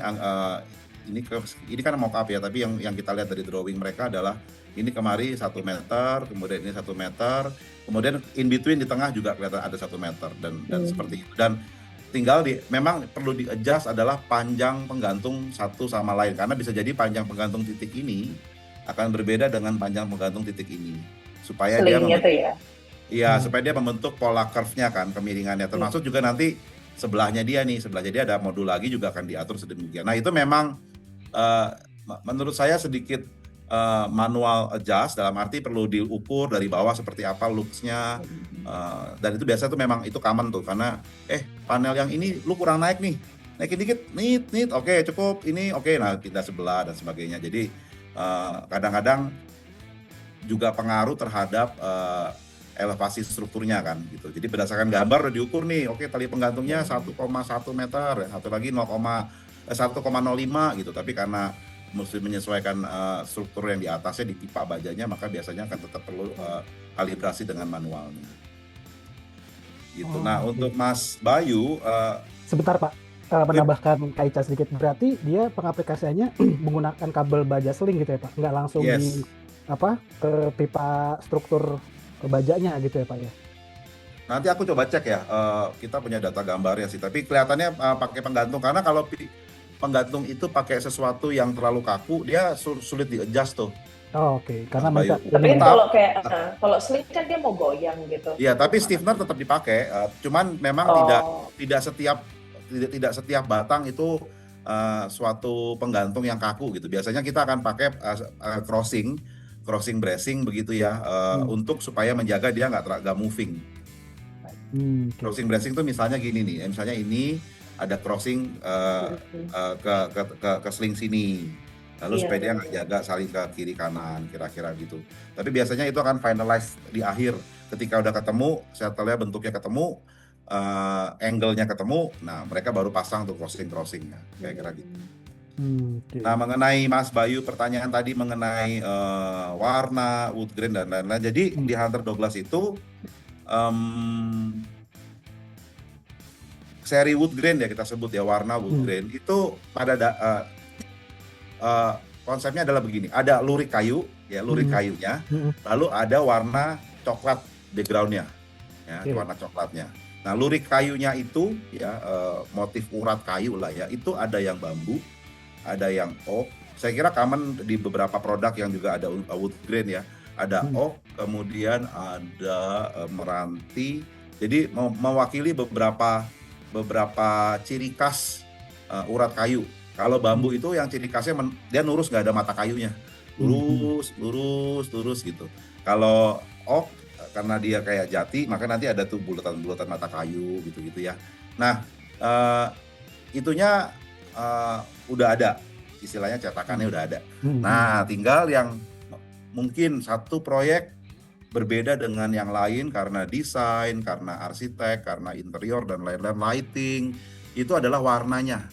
kan mock up ya, tapi yang kita lihat dari drawing mereka adalah ini kemari 1 meter, kemudian ini 1 meter, kemudian in between di tengah juga kelihatan ada 1 meter dan seperti itu. Dan tinggal memang perlu di-adjust adalah panjang penggantung satu sama lain, karena bisa jadi panjang penggantung titik ini akan berbeda dengan panjang penggantung titik ini, supaya supaya dia membentuk pola curve-nya kan, kemiringannya, termasuk juga nanti sebelahnya dia ada modul lagi juga akan diatur sedemikian. Nah itu memang menurut saya sedikit manual adjust, dalam arti perlu diukur dari bawah seperti apa looks-nya, dan itu biasa tuh memang itu common tuh, karena panel yang ini lu kurang naik nih, naikin dikit, nit, oke cukup, ini oke, nah pindah sebelah dan sebagainya. Jadi kadang-kadang juga pengaruh terhadap elevasi strukturnya kan gitu. Jadi berdasarkan gambar udah diukur nih, oke tali penggantungnya 1,1 meter, satu lagi 1,05 gitu, tapi karena mesti menyesuaikan struktur yang di atasnya di pipa bajanya, maka biasanya akan tetap perlu kalibrasi dengan manualnya. Gitu. Nah, untuk Mas Bayu, sebentar Pak, menambahkan Kak Ica sedikit. Berarti dia pengaplikasiannya menggunakan kabel baja seling gitu ya Pak, nggak langsung ke pipa struktur bajanya gitu ya Pak ya? Nanti aku coba cek ya, kita punya data gambarnya sih, tapi kelihatannya pakai penggantung, karena kalau penggantung itu pakai sesuatu yang terlalu kaku, dia sulit di-adjust tuh. Oh, oke. Karena mereka tapi kalau sling kan dia mau goyang gitu. Iya, tapi stiffener tetap dipakai. Cuman memang tidak setiap batang itu suatu penggantung yang kaku gitu. Biasanya kita akan pakai crossing bracing begitu ya, untuk supaya menjaga dia nggak moving. Crossing bracing tuh misalnya gini nih, misalnya ini ada crossing ke sling sini, lalu supaya dia nggak jaga saling ke kiri kanan, kira-kira gitu. Tapi biasanya itu akan finalize di akhir, ketika udah ketemu, shuttle-nya bentuknya ketemu, angle-nya ketemu, nah mereka baru pasang tuh crossing-nya, kira-kira gitu. Nah, mengenai Mas Bayu pertanyaan tadi mengenai warna, wood grain dan lain-lain. Jadi di Hunter Douglas itu seri wood grain ya kita sebut ya, warna wood grain itu pada konsepnya adalah begini, ada lurik kayu ya, kayunya, lalu ada warna coklat backgroundnya ya, warna coklatnya. Nah, lurik kayunya itu ya, motif urat kayu lah ya, itu ada yang bambu, ada yang oak. Saya kira common di beberapa produk yang juga ada wood grain ya, ada oak, kemudian ada meranti. Jadi mewakili beberapa ciri khas urat kayu. Kalau bambu itu yang ciri khasnya dia lurus, nggak ada mata kayunya, lurus gitu. Kalau oak karena dia kayak jati, maka nanti ada tuh bulatan mata kayu gitu ya. Nah, itunya udah ada, istilahnya cetakannya udah ada. Nah, tinggal yang mungkin satu proyek berbeda dengan yang lain karena desain, karena arsitek, karena interior dan lain-lain, lighting, itu adalah warnanya.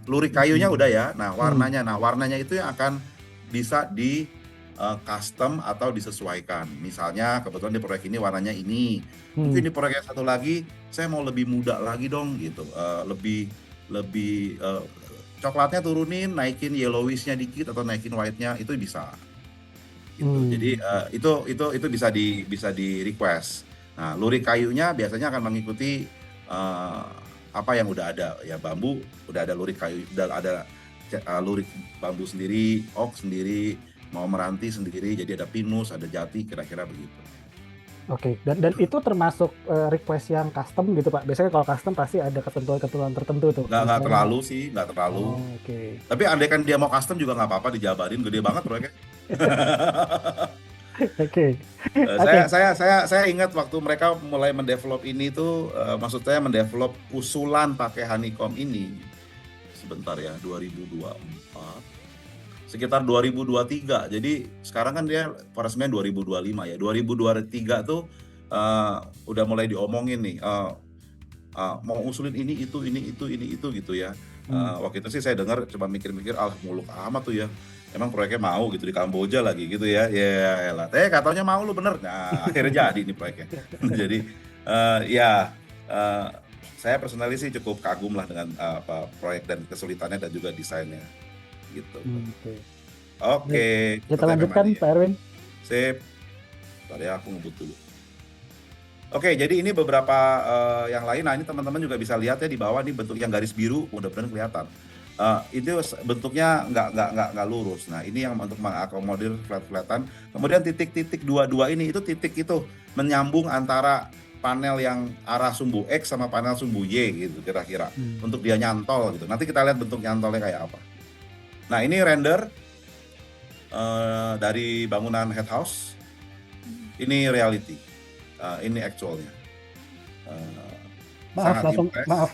Lurik kayunya udah ya, nah warnanya itu yang akan bisa di custom atau disesuaikan. Misalnya kebetulan di proyek ini warnanya ini, mungkin di proyek yang satu lagi saya mau lebih muda lagi dong gitu, lebih coklatnya turunin, naikin yellowish-nya dikit atau naikin white-nya, itu bisa. Gitu. Jadi itu bisa di request. Nah, lurik kayunya biasanya akan mengikuti apa yang udah ada ya, bambu udah ada lurik kayu, udah ada lurik bambu sendiri, oak sendiri, mau meranti sendiri, jadi ada pinus, ada jati, kira-kira begitu. Oke, dan itu termasuk request yang custom gitu Pak. Biasanya kalau custom pasti ada ketentuan tertentu tuh. Nggak terlalu sih, nggak terlalu. Oke. Tapi andaikan dia mau custom juga nggak apa-apa, dijabarin, gede banget proyeknya. Oke. Saya ingat waktu mereka mulai mendevelop ini tuh, maksud saya mendevelop usulan pakai honeycomb ini sebentar ya, 2024, sekitar 2023. Jadi sekarang kan dia peresmian 2025 ya. 2023 tuh udah mulai diomongin nih, mau usulin ini itu gitu ya. Waktu itu sih saya dengar cuma mikir-mikir, muluk amat tuh ya. Emang proyeknya mau gitu di Kamboja lagi gitu ya. Ya lah. Katanya mau lu bener. Nah, akhirnya jadi nih proyeknya. Jadi saya personally sih cukup kagum lah dengan proyek dan kesulitannya dan juga desainnya gitu. Oke. Kita lanjutkan Pak Erwin. Sip. Tadi aku ngebut dulu. Oke, jadi ini beberapa yang lain. Nah, ini teman-teman juga bisa lihat ya di bawah, ini bentuk yang garis biru, mudah-mudahan kelihatan. Itu bentuknya nggak lurus. Nah, ini yang untuk mengakomodir flat-flatan. Kemudian titik-titik 22 ini, itu titik itu menyambung antara panel yang arah sumbu X sama panel sumbu Y gitu kira-kira. Untuk dia nyantol gitu. Nanti kita lihat bentuk nyantolnya kayak apa. Nah, ini render dari bangunan head house. Ini reality. Ini actualnya. Maaf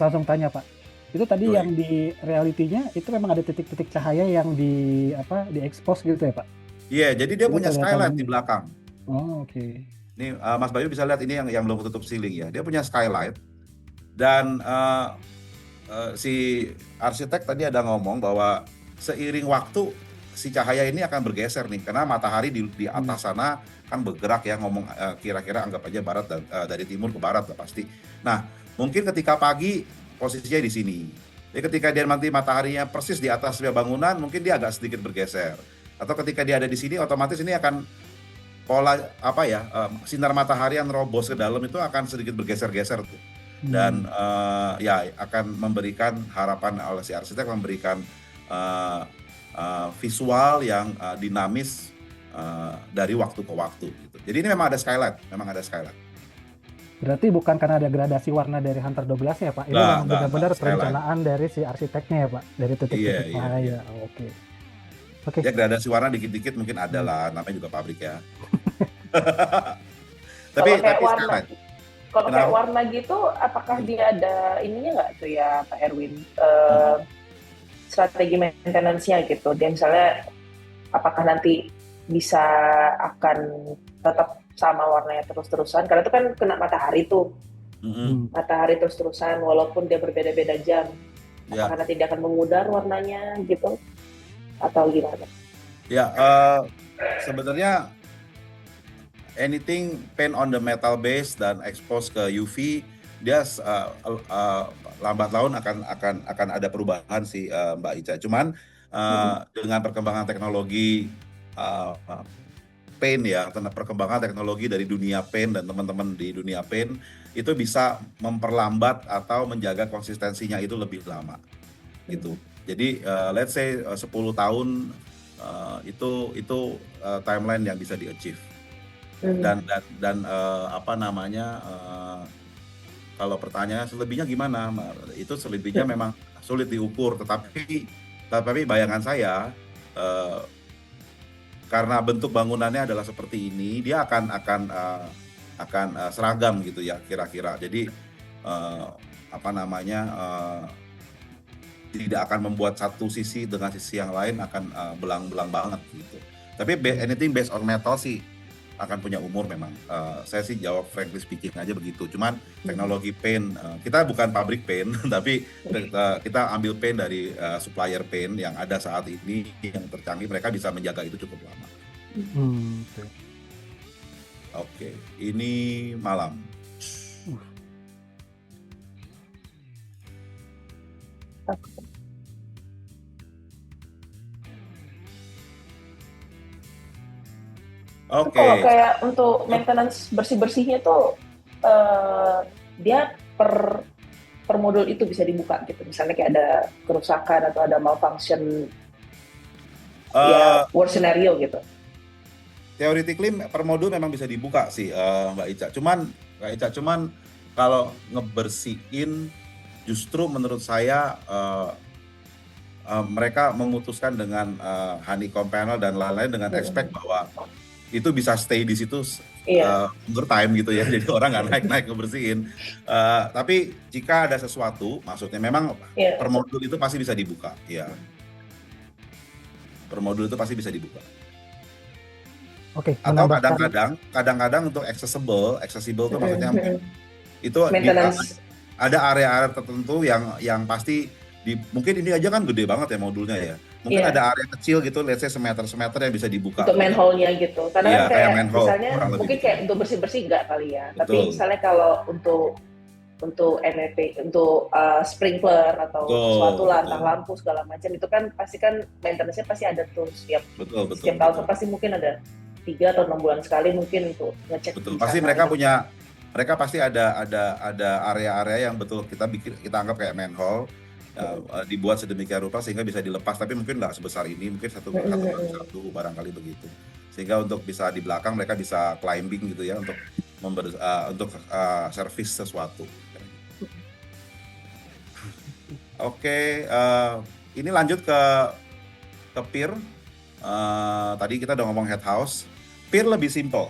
langsung tanya Pak. Itu tadi yang di realitinya itu memang ada titik-titik cahaya yang di expose gitu ya Pak? Iya, jadi dia punya skylight di belakang. Oh, oke. Ini Mas Bayu bisa lihat ini yang belum tutup ceiling ya. Dia punya skylight dan si arsitek tadi ada ngomong bahwa seiring waktu si cahaya ini akan bergeser nih karena matahari di atas sana kan bergerak ya, ngomong kira-kira anggap aja barat dari timur ke barat lah pasti. Nah, mungkin ketika pagi posisinya di sini. Jadi ketika dia nanti mataharinya persis di atas bangunan, mungkin dia agak sedikit bergeser. Atau ketika dia ada di sini, otomatis ini akan pola sinar matahari yang nerobos ke dalam itu akan sedikit bergeser-geser tuh. Dan akan memberikan harapan oleh si arsitek, memberikan visual yang dinamis dari waktu ke waktu gitu. Jadi ini memang ada skylight. Berarti bukan karena ada gradasi warna dari Hunter 12 ya Pak? Ini memang benar-benar perencanaan dari si arsiteknya ya Pak? Dari titik-titik cahaya. Iya. Oke. Ya gradasi warna dikit-dikit mungkin ada lah, namanya juga pabrik ya. tapi warna, kalau kayak warna gitu, apakah dia ada ininya nggak tuh ya Pak Erwin? Strategi maintenance-nya gitu. Dia misalnya apakah nanti bisa akan tetap sama warnanya terus-terusan, karena itu kan kena matahari tuh. Matahari terus-terusan walaupun dia berbeda-beda jam. Apakah nanti dia akan memudar warnanya gitu atau gimana? Ya, sebenarnya anything paint on the metal base dan expose ke UV, dia lambat laun akan ada perubahan sih Mbak Ica. Cuman dengan perkembangan teknologi paint ya, perkembangan teknologi dari dunia paint dan teman-teman di dunia paint itu bisa memperlambat atau menjaga konsistensinya itu lebih lama gitu. Jadi let's say 10 tahun itu timeline yang bisa di-achieve. Dan kalau pertanyaan selebihnya gimana? Itu selebihnya memang sulit diukur, tetapi bayangan saya karena bentuk bangunannya adalah seperti ini, dia akan seragam gitu ya kira-kira. Jadi tidak akan membuat satu sisi dengan sisi yang lain akan belang-belang banget gitu. Tapi anything based on metal sih akan punya umur memang. Saya sih jawab frankly speaking aja begitu. Cuman teknologi paint, kita bukan pabrik paint, tapi kita ambil paint dari supplier paint yang ada saat ini yang tercanggih, mereka bisa menjaga itu cukup lama. Oke, ini malam. Oke. Kalau kayak untuk maintenance bersih-bersihnya tuh dia per modul itu bisa dibuka gitu. Misalnya kayak ada kerusakan atau ada malfunction worst scenario gitu. Theoretically per modul memang bisa dibuka sih Mbak Ica. Cuman kalau ngebersihin justru menurut saya mereka memutuskan dengan honeycomb panel dan lain-lain dengan expect bahwa itu bisa stay di situ longer time gitu ya, jadi orang nggak naik-naik ngebersihin. Tapi jika ada sesuatu, maksudnya memang per modul itu pasti bisa dibuka, ya. Per modul itu pasti bisa dibuka. Oke. Atau kadang-kadang untuk accessible itu maksudnya itu ada area-area tertentu yang pasti mungkin ini aja kan gede banget ya modulnya ya. Mungkin ada area kecil gitu, let's say semeter yang bisa dibuka. Untuk manhole-nya gitu. Karena kan kayak misalnya mungkin gitu. Kayak untuk bersih-bersih enggak kali ya. Betul. Tapi misalnya kalau untuk MEP, untuk sprinkler atau sesuatu lah, entah lampu segala macam, itu kan pasti kan maintenance-nya pasti ada tuh setiap tahun pasti mungkin ada 3 atau 6 bulan sekali mungkin untuk ngecek. Betul. Pasti mereka pasti ada area-area yang betul kita anggap kayak manhole. Dibuat sedemikian rupa sehingga bisa dilepas, tapi mungkin nggak sebesar ini, mungkin satu barangkali begitu, sehingga untuk bisa di belakang mereka bisa climbing gitu ya untuk servis sesuatu. Oke, ini lanjut ke pier. Tadi kita udah ngomong head house. Pier lebih simple,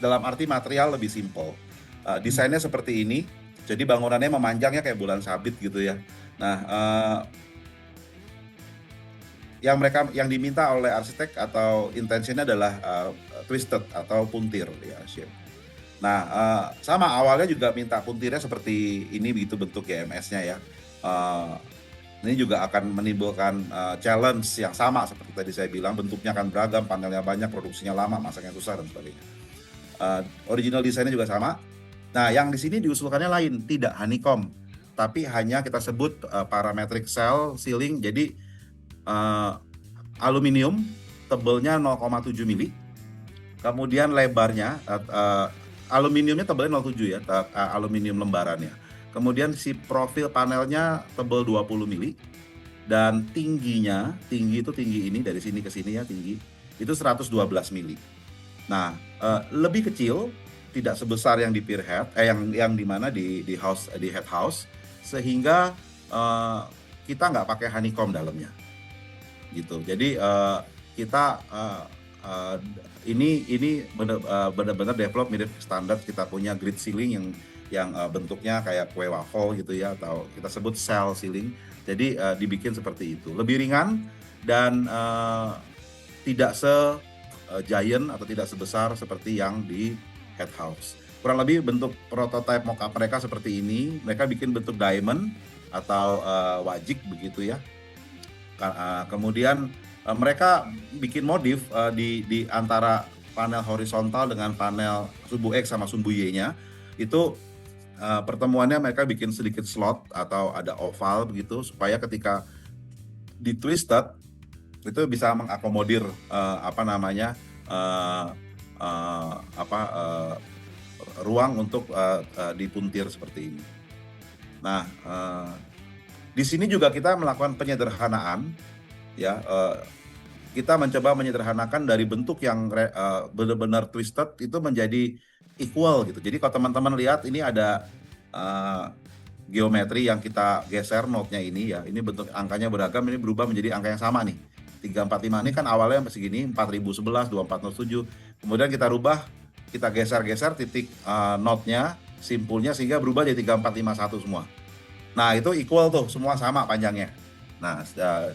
dalam arti material lebih simple. Desainnya seperti ini, jadi bangunannya memanjangnya kayak bulan sabit gitu ya. Nah, yang diminta oleh arsitek atau intensinya adalah twisted atau puntir ya, shape. Nah, sama awalnya juga minta puntirnya seperti ini begitu bentuk GMS-nya ya. Ini juga akan menimbulkan challenge yang sama seperti tadi saya bilang, bentuknya akan beragam, panelnya banyak, produksinya lama, masaknya susah dan sebagainya. Original desainnya juga sama. Nah, yang di sini diusulkannya lain, tidak honeycomb, tapi hanya kita sebut parametric cell ceiling. Jadi aluminium tebelnya 0,7 mili, kemudian lebarnya aluminiumnya tebelnya 0,7 ya, aluminium lembarannya. Kemudian si profil panelnya tebel 20 mili dan tinggi itu tinggi ini dari sini ke sini ya, tinggi itu 112 mili. Nah, lebih kecil, tidak sebesar yang di pier head, yang di mana di head house, sehingga kita nggak pakai honeycomb dalamnya, gitu. Jadi kita ini benar-benar develop mirip standar. Kita punya grid ceiling yang bentuknya kayak kue waffle gitu ya, atau kita sebut cell ceiling. Jadi dibikin seperti itu, lebih ringan dan tidak giant atau tidak sebesar seperti yang di head house. Kurang lebih bentuk prototipe mock-up mereka seperti ini. Mereka bikin bentuk diamond atau wajik begitu ya. Kemudian mereka bikin modif di antara panel horizontal dengan panel sumbu X sama sumbu Y-nya. Itu pertemuannya mereka bikin sedikit slot atau ada oval begitu, supaya ketika di twisted itu bisa mengakomodir ruang untuk dipuntir seperti ini. Nah, di sini juga kita melakukan penyederhanaan, ya. Kita mencoba menyederhanakan dari bentuk yang benar-benar twisted itu menjadi equal gitu. Jadi kalau teman-teman lihat ini ada geometri yang kita geser node-nya ini ya. Ini bentuk angkanya beragam, ini berubah menjadi angka yang sama nih. 345 ini kan awalnya segini, 4011, 2407. Kemudian kita rubah, kita geser-geser titik node-nya, simpulnya, sehingga berubah jadi 3451 semua. Nah, itu equal tuh, semua sama panjangnya. Nah,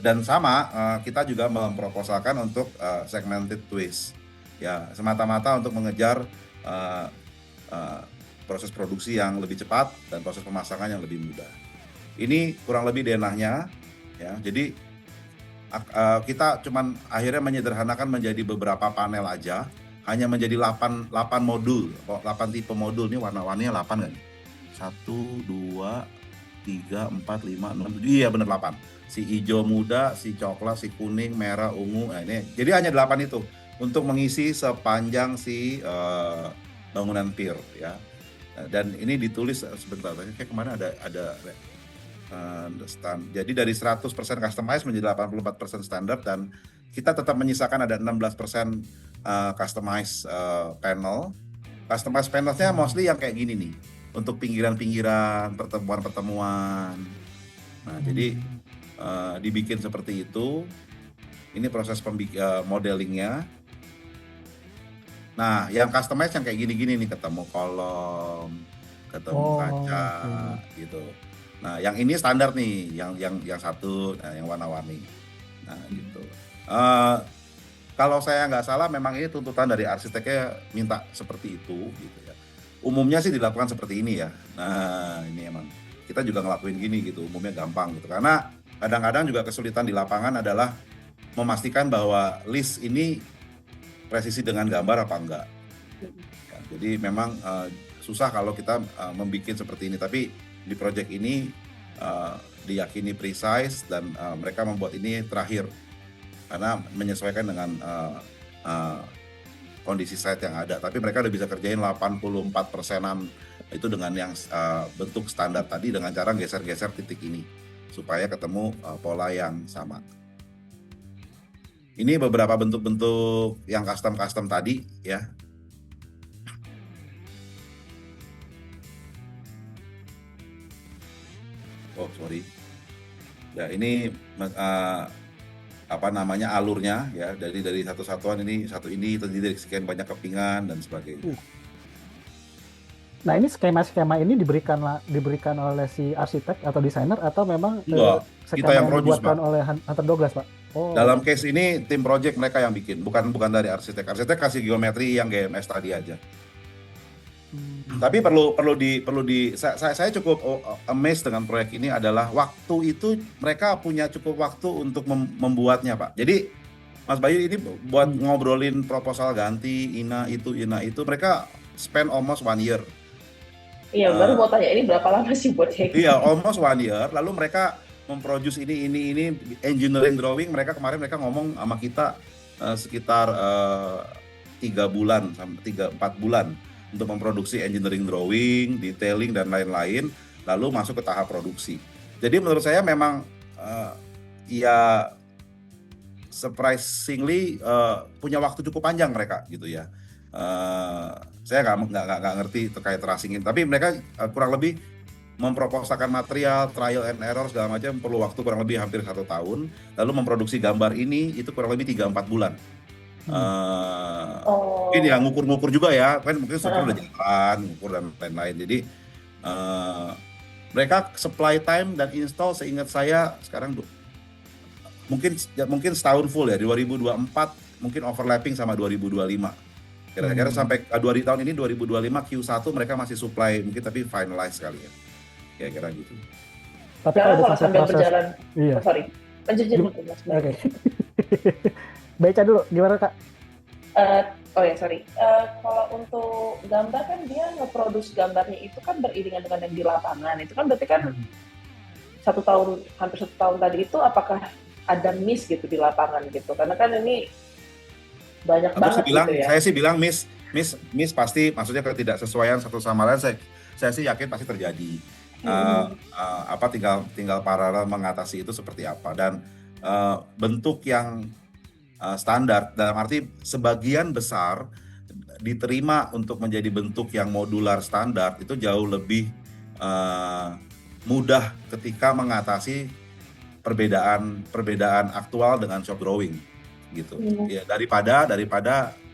dan sama kita juga memproposalkan untuk segmented twist. Ya, semata-mata untuk mengejar proses produksi yang lebih cepat dan proses pemasangan yang lebih mudah. Ini kurang lebih denahnya ya. Jadi kita cuman akhirnya menyederhanakan menjadi beberapa panel aja, hanya menjadi 8 modul, 8 tipe modul. Ini warna-warninya 8 kan? 1 2 3 4 5 6 7. Iya benar 8. Si hijau muda, si coklat, si kuning, merah, ungu. Nah, ini jadi hanya 8 itu untuk mengisi sepanjang si bangunan pier ya. Dan ini ditulis sebentar, kayak kemarin ada stand. Jadi dari 100% customize menjadi 84% standar, dan kita tetap menyisakan ada 16% customize panel. Customize panelnya mostly yang kayak gini nih, untuk pinggiran-pinggiran, pertemuan-pertemuan. Nah, jadi dibikin seperti itu. Ini proses modelingnya. Nah, yang customize yang kayak gini-gini nih, ketemu kolom, ketemu kaca, gitu. Nah, yang ini standar nih, yang satu, yang warna-warni. Nah, gitu. Kalau saya nggak salah, memang ini tuntutan dari arsiteknya minta seperti itu, gitu ya. Umumnya sih dilakukan seperti ini ya. Nah, ini emang kita juga ngelakuin gini gitu, umumnya gampang gitu. Karena kadang-kadang juga kesulitan di lapangan adalah memastikan bahwa list ini presisi dengan gambar apa enggak. Ya, jadi memang susah kalau kita membuat seperti ini, tapi di project ini diyakini precise dan mereka membuat ini terakhir karena menyesuaikan dengan kondisi site yang ada. Tapi mereka udah bisa kerjain 84%-an itu dengan yang bentuk standar tadi dengan cara geser-geser titik ini supaya ketemu pola yang sama. Ini beberapa bentuk-bentuk yang custom tadi ya. Oh sorry. Ya ini apa namanya alurnya ya dari satu satuan ini terdiri dari sekian banyak kepingan dan sebagainya. Nah ini skema-skema ini diberikan oleh si arsitek atau desainer atau memang kita yang dibuatkan oleh Hunter Douglas, Pak? Oh. Dalam case ini tim project mereka yang bikin, bukan dari arsitek. Arsitek kasih geometri yang GMS tadi aja. Tapi saya cukup amazed dengan proyek ini adalah waktu itu mereka punya cukup waktu untuk membuatnya, Pak. Jadi Mas Bayu ini buat ngobrolin proposal ganti ina itu mereka spend almost 1 year. Iya, baru mau tanya ini berapa lama sih buat kayak Iya, almost 1 year. Lalu mereka memproduce ini engineering drawing. Kemarin mereka ngomong sama kita sekitar 3 bulan sampai 4 bulan untuk memproduksi engineering drawing, detailing dan lain-lain, lalu masuk ke tahap produksi. Jadi menurut saya memang ya surprisingly punya waktu cukup panjang mereka gitu ya. Saya nggak ngerti terkait tracing ini, tapi mereka kurang lebih memproposalkan material, trial and error segala macam perlu waktu kurang lebih hampir 1 tahun, lalu memproduksi gambar ini itu kurang lebih 3-4 bulan. Mungkin ya ngukur-ngukur juga ya, kan mungkin struktur udah jalan, ngukur dan lain-lain. Jadi mereka supply time dan install seingat saya sekarang mungkin setahun full ya, di 2024 mungkin overlapping sama 2025. Kira-kira sampai tahun ini 2025 Q1 mereka masih supply mungkin tapi finalize sekali ya. Kira-kira gitu. Tapi kalau sambil berjalan, iya. Sorry. Lanjut. Oke. Baca dulu, gimana Kak? Kalau untuk gambar kan dia nge-produce gambarnya itu kan beriringan dengan yang di lapangan. Itu kan berarti kan hampir 1 tahun tadi itu apakah ada miss gitu di lapangan gitu? Karena kan ini banyak banget gitu ya. Saya sih bilang miss pasti, maksudnya ketidaksesuaian satu sama lain saya sih yakin pasti terjadi. Tinggal paralel mengatasi itu seperti apa dan bentuk yang standar dalam arti sebagian besar diterima untuk menjadi bentuk yang modular standar itu jauh lebih mudah ketika mengatasi perbedaan aktual dengan shop drawing gitu. Ya daripada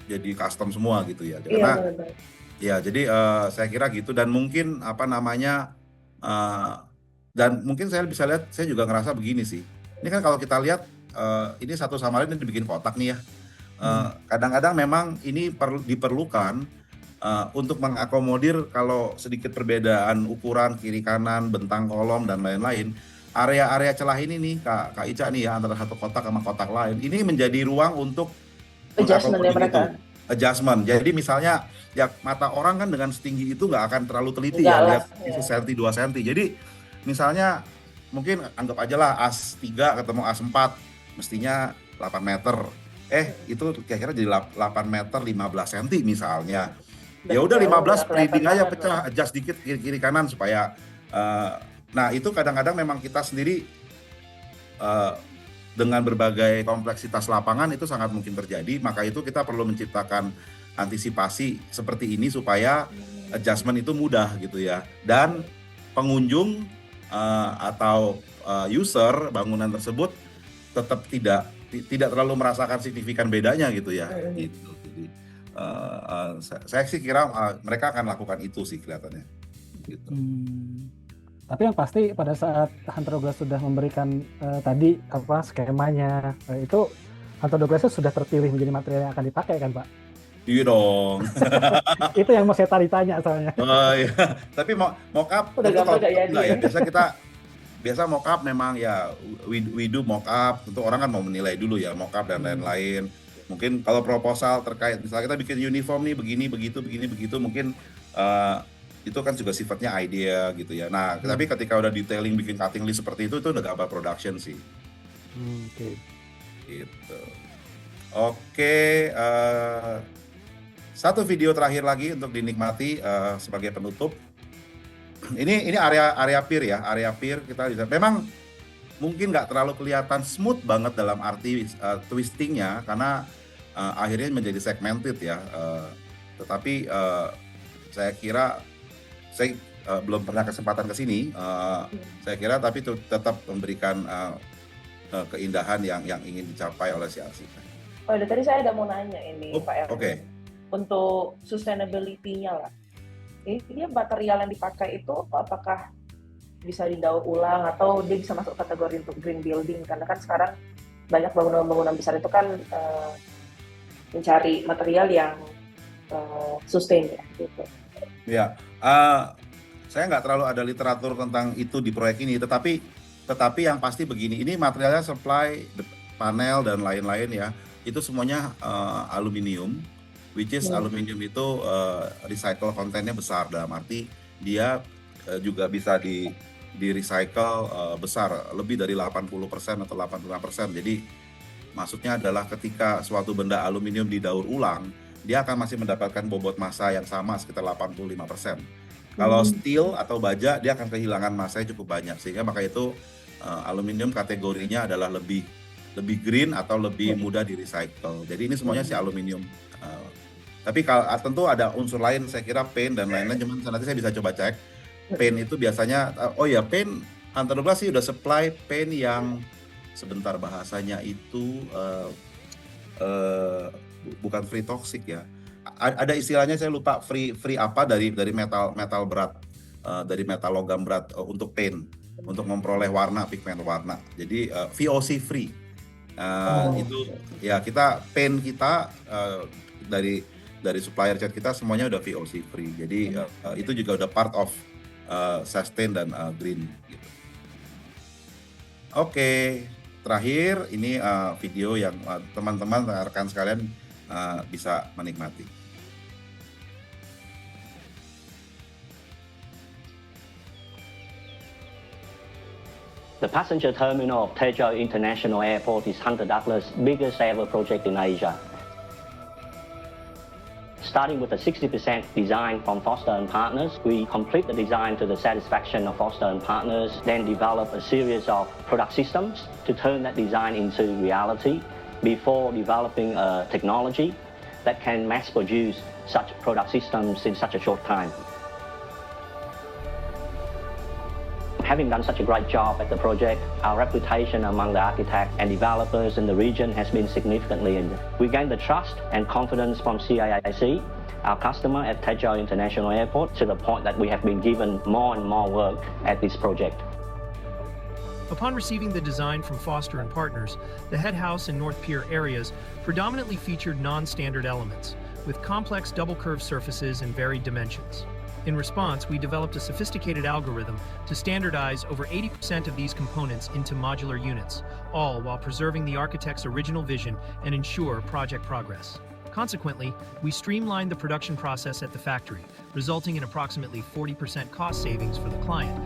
jadi custom semua gitu ya. Karena jadi saya kira gitu dan mungkin dan mungkin saya bisa lihat, saya juga ngerasa begini sih. Ini kan kalau kita lihat ini satu sama lain dibikin kotak nih ya. Kadang-kadang memang ini diperlukan untuk mengakomodir kalau sedikit perbedaan ukuran kiri kanan, bentang kolom dan lain-lain. Area-area celah ini nih Kak Ica nih ya, antara satu kotak sama kotak lain. Ini menjadi ruang untuk adjustment ya mereka. Adjustment. Jadi misalnya ya mata orang kan dengan setinggi itu nggak akan terlalu teliti ya lihat 1 cm 2 cm. Jadi misalnya mungkin anggap aja lah as 3 ketemu as 4 mestinya 8 meter. Itu kira-kira jadi 8 meter 15 cm misalnya. Ya udah 15 printing aja pecah, adjust dikit kiri kanan supaya nah itu kadang-kadang memang kita sendiri dengan berbagai kompleksitas lapangan itu sangat mungkin terjadi, maka itu kita perlu menciptakan antisipasi seperti ini supaya adjustment itu mudah gitu ya. Dan pengunjung atau user bangunan tersebut tetap tidak terlalu merasakan signifikan bedanya gitu ya. Gitu. Jadi saya sih kira mereka akan lakukan itu sih kelihatannya. Gitu. Tapi yang pasti pada saat Hunter Douglas sudah memberikan tadi skemanya, itu Hunter Douglas sudah terpilih menjadi material yang akan dipakai kan Pak? Iya dong. Itu yang mau saya tanya soalnya. Oh iya. Tapi mock-up Udah tentu gambar kalau nggak jadi enggak ya. ya? Biasa mock-up memang ya we do mock-up. Tentu orang kan mau menilai dulu ya mock-up dan lain-lain. Mungkin kalau proposal terkait misalnya kita bikin uniform nih begini begitu mungkin itu kan juga sifatnya idea gitu ya. Nah, tapi ketika udah detailing bikin cutting list seperti itu udah gambar production sih. Oke. Gitu. Oke, satu video terakhir lagi untuk dinikmati sebagai penutup. Ini area pier ya, area pier kita bisa. Memang mungkin nggak terlalu kelihatan smooth banget dalam arti twistingnya karena akhirnya menjadi segmented ya. Tetapi saya kira saya belum pernah kesempatan ke sini. Saya kira tapi tetap memberikan keindahan yang ingin dicapai oleh si arsitek. Oh, tadi saya ada mau nanya ini Pak Erwin. Oke. Untuk sustainability-nya lah. Ini material yang dipakai itu apakah bisa didaur ulang atau dia bisa masuk kategori untuk green building? Karena kan sekarang banyak bangunan-bangunan besar itu kan mencari material yang sustain ya gitu. Ya, saya nggak terlalu ada literatur tentang itu di proyek ini, tetapi yang pasti begini, ini materialnya supply, panel dan lain-lain ya, itu semuanya aluminium. Which is aluminium itu recycle kontennya besar, dalam arti dia juga bisa di recycle besar, lebih dari 80% atau 85%. Jadi maksudnya adalah ketika suatu benda aluminium didaur ulang, dia akan masih mendapatkan bobot massa yang sama sekitar 85%. Kalau steel atau baja, dia akan kehilangan massa yang cukup banyak, sehingga maka itu aluminium kategorinya adalah lebih green atau lebih mudah di recycle. Jadi ini semuanya si aluminium. Tapi kalau tentu ada unsur lain, saya kira paint dan lain-lain, cuman nanti saya bisa coba cek. Paint itu biasanya, paint Hunter 12 sih udah supply paint yang sebentar bahasanya itu bukan free toxic ya. Ada istilahnya saya lupa free apa dari metal berat, dari metal logam berat untuk paint, untuk memperoleh warna, pigmen warna. Jadi VOC free. Itu ya kita paint kita dari supplier cat kita semuanya udah VOC free. Jadi itu juga udah part of sustain dan green gitu. Oke, terakhir ini video yang teman-teman rekan sekalian bisa menikmati. The passenger terminal of Tejo International Airport is Hunter Douglas' biggest ever project in Asia. Starting with a 60% design from Foster & Partners, we complete the design to the satisfaction of Foster & Partners, then develop a series of product systems to turn that design into reality before developing a technology that can mass produce such product systems in such a short time. Having done such a great job at the project, our reputation among the architects and developers in the region has been significantly enhanced. We gained the trust and confidence from CAIC, our customer at Tejo International Airport, to the point that we have been given more and more work at this project. Upon receiving the design from Foster & Partners, the head house and North Pier areas predominantly featured non-standard elements, with complex double-curved surfaces and varied dimensions. In response, we developed a sophisticated algorithm to standardize over 80% of these components into modular units, all while preserving the architect's original vision and ensure project progress. Consequently, we streamlined the production process at the factory, resulting in approximately 40% cost savings for the client.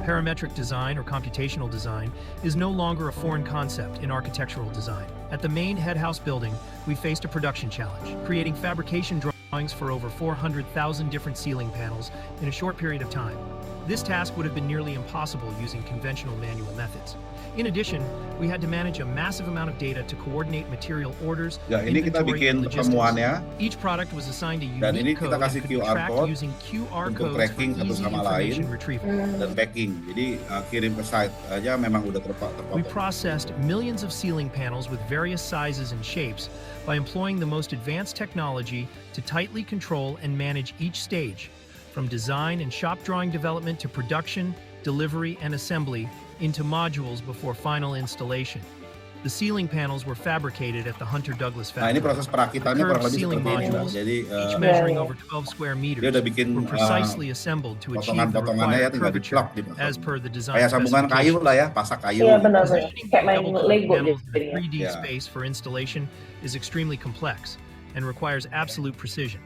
Parametric design or computational design is no longer a foreign concept in architectural design. At the main head house building, we faced a production challenge, creating fabrication drawings for over 400,000 different ceiling panels in a short period of time. This task would have been nearly impossible using conventional manual methods. In addition, we had to manage a massive amount of data to coordinate material orders, ini kita bikin temuannya. Each product was assigned a Dan ini unique kita code kasih and could be QR tracked code using QR untuk codes tracking for satu easy sama information lain retrieval. dan packing. Jadi kirim ke site aja memang udah terpotong. We processed millions of ceiling panels with various sizes and shapes by employing the most advanced technology to tightly control and manage each stage, from design and shop drawing development to production, delivery, and assembly into modules before final installation. The ceiling panels were fabricated at the Hunter Douglas Nah, ini factory. proses perakitannya kurang lebih seperti ini, Mbak. Jadi Each measuring over 12 square dia meters udah bikin were precisely assembled to achieve the potongan-potongannya ya, required tinggal curvature diplok, dipasang. as per the design Kayak sambungan kayu specifications. lah ya, pasak kayu. Iya benar. Positioning Kayak main double-curved Lego panels in a jadinya. 3D Yeah. space for installation is extremely complex and requires absolute precision.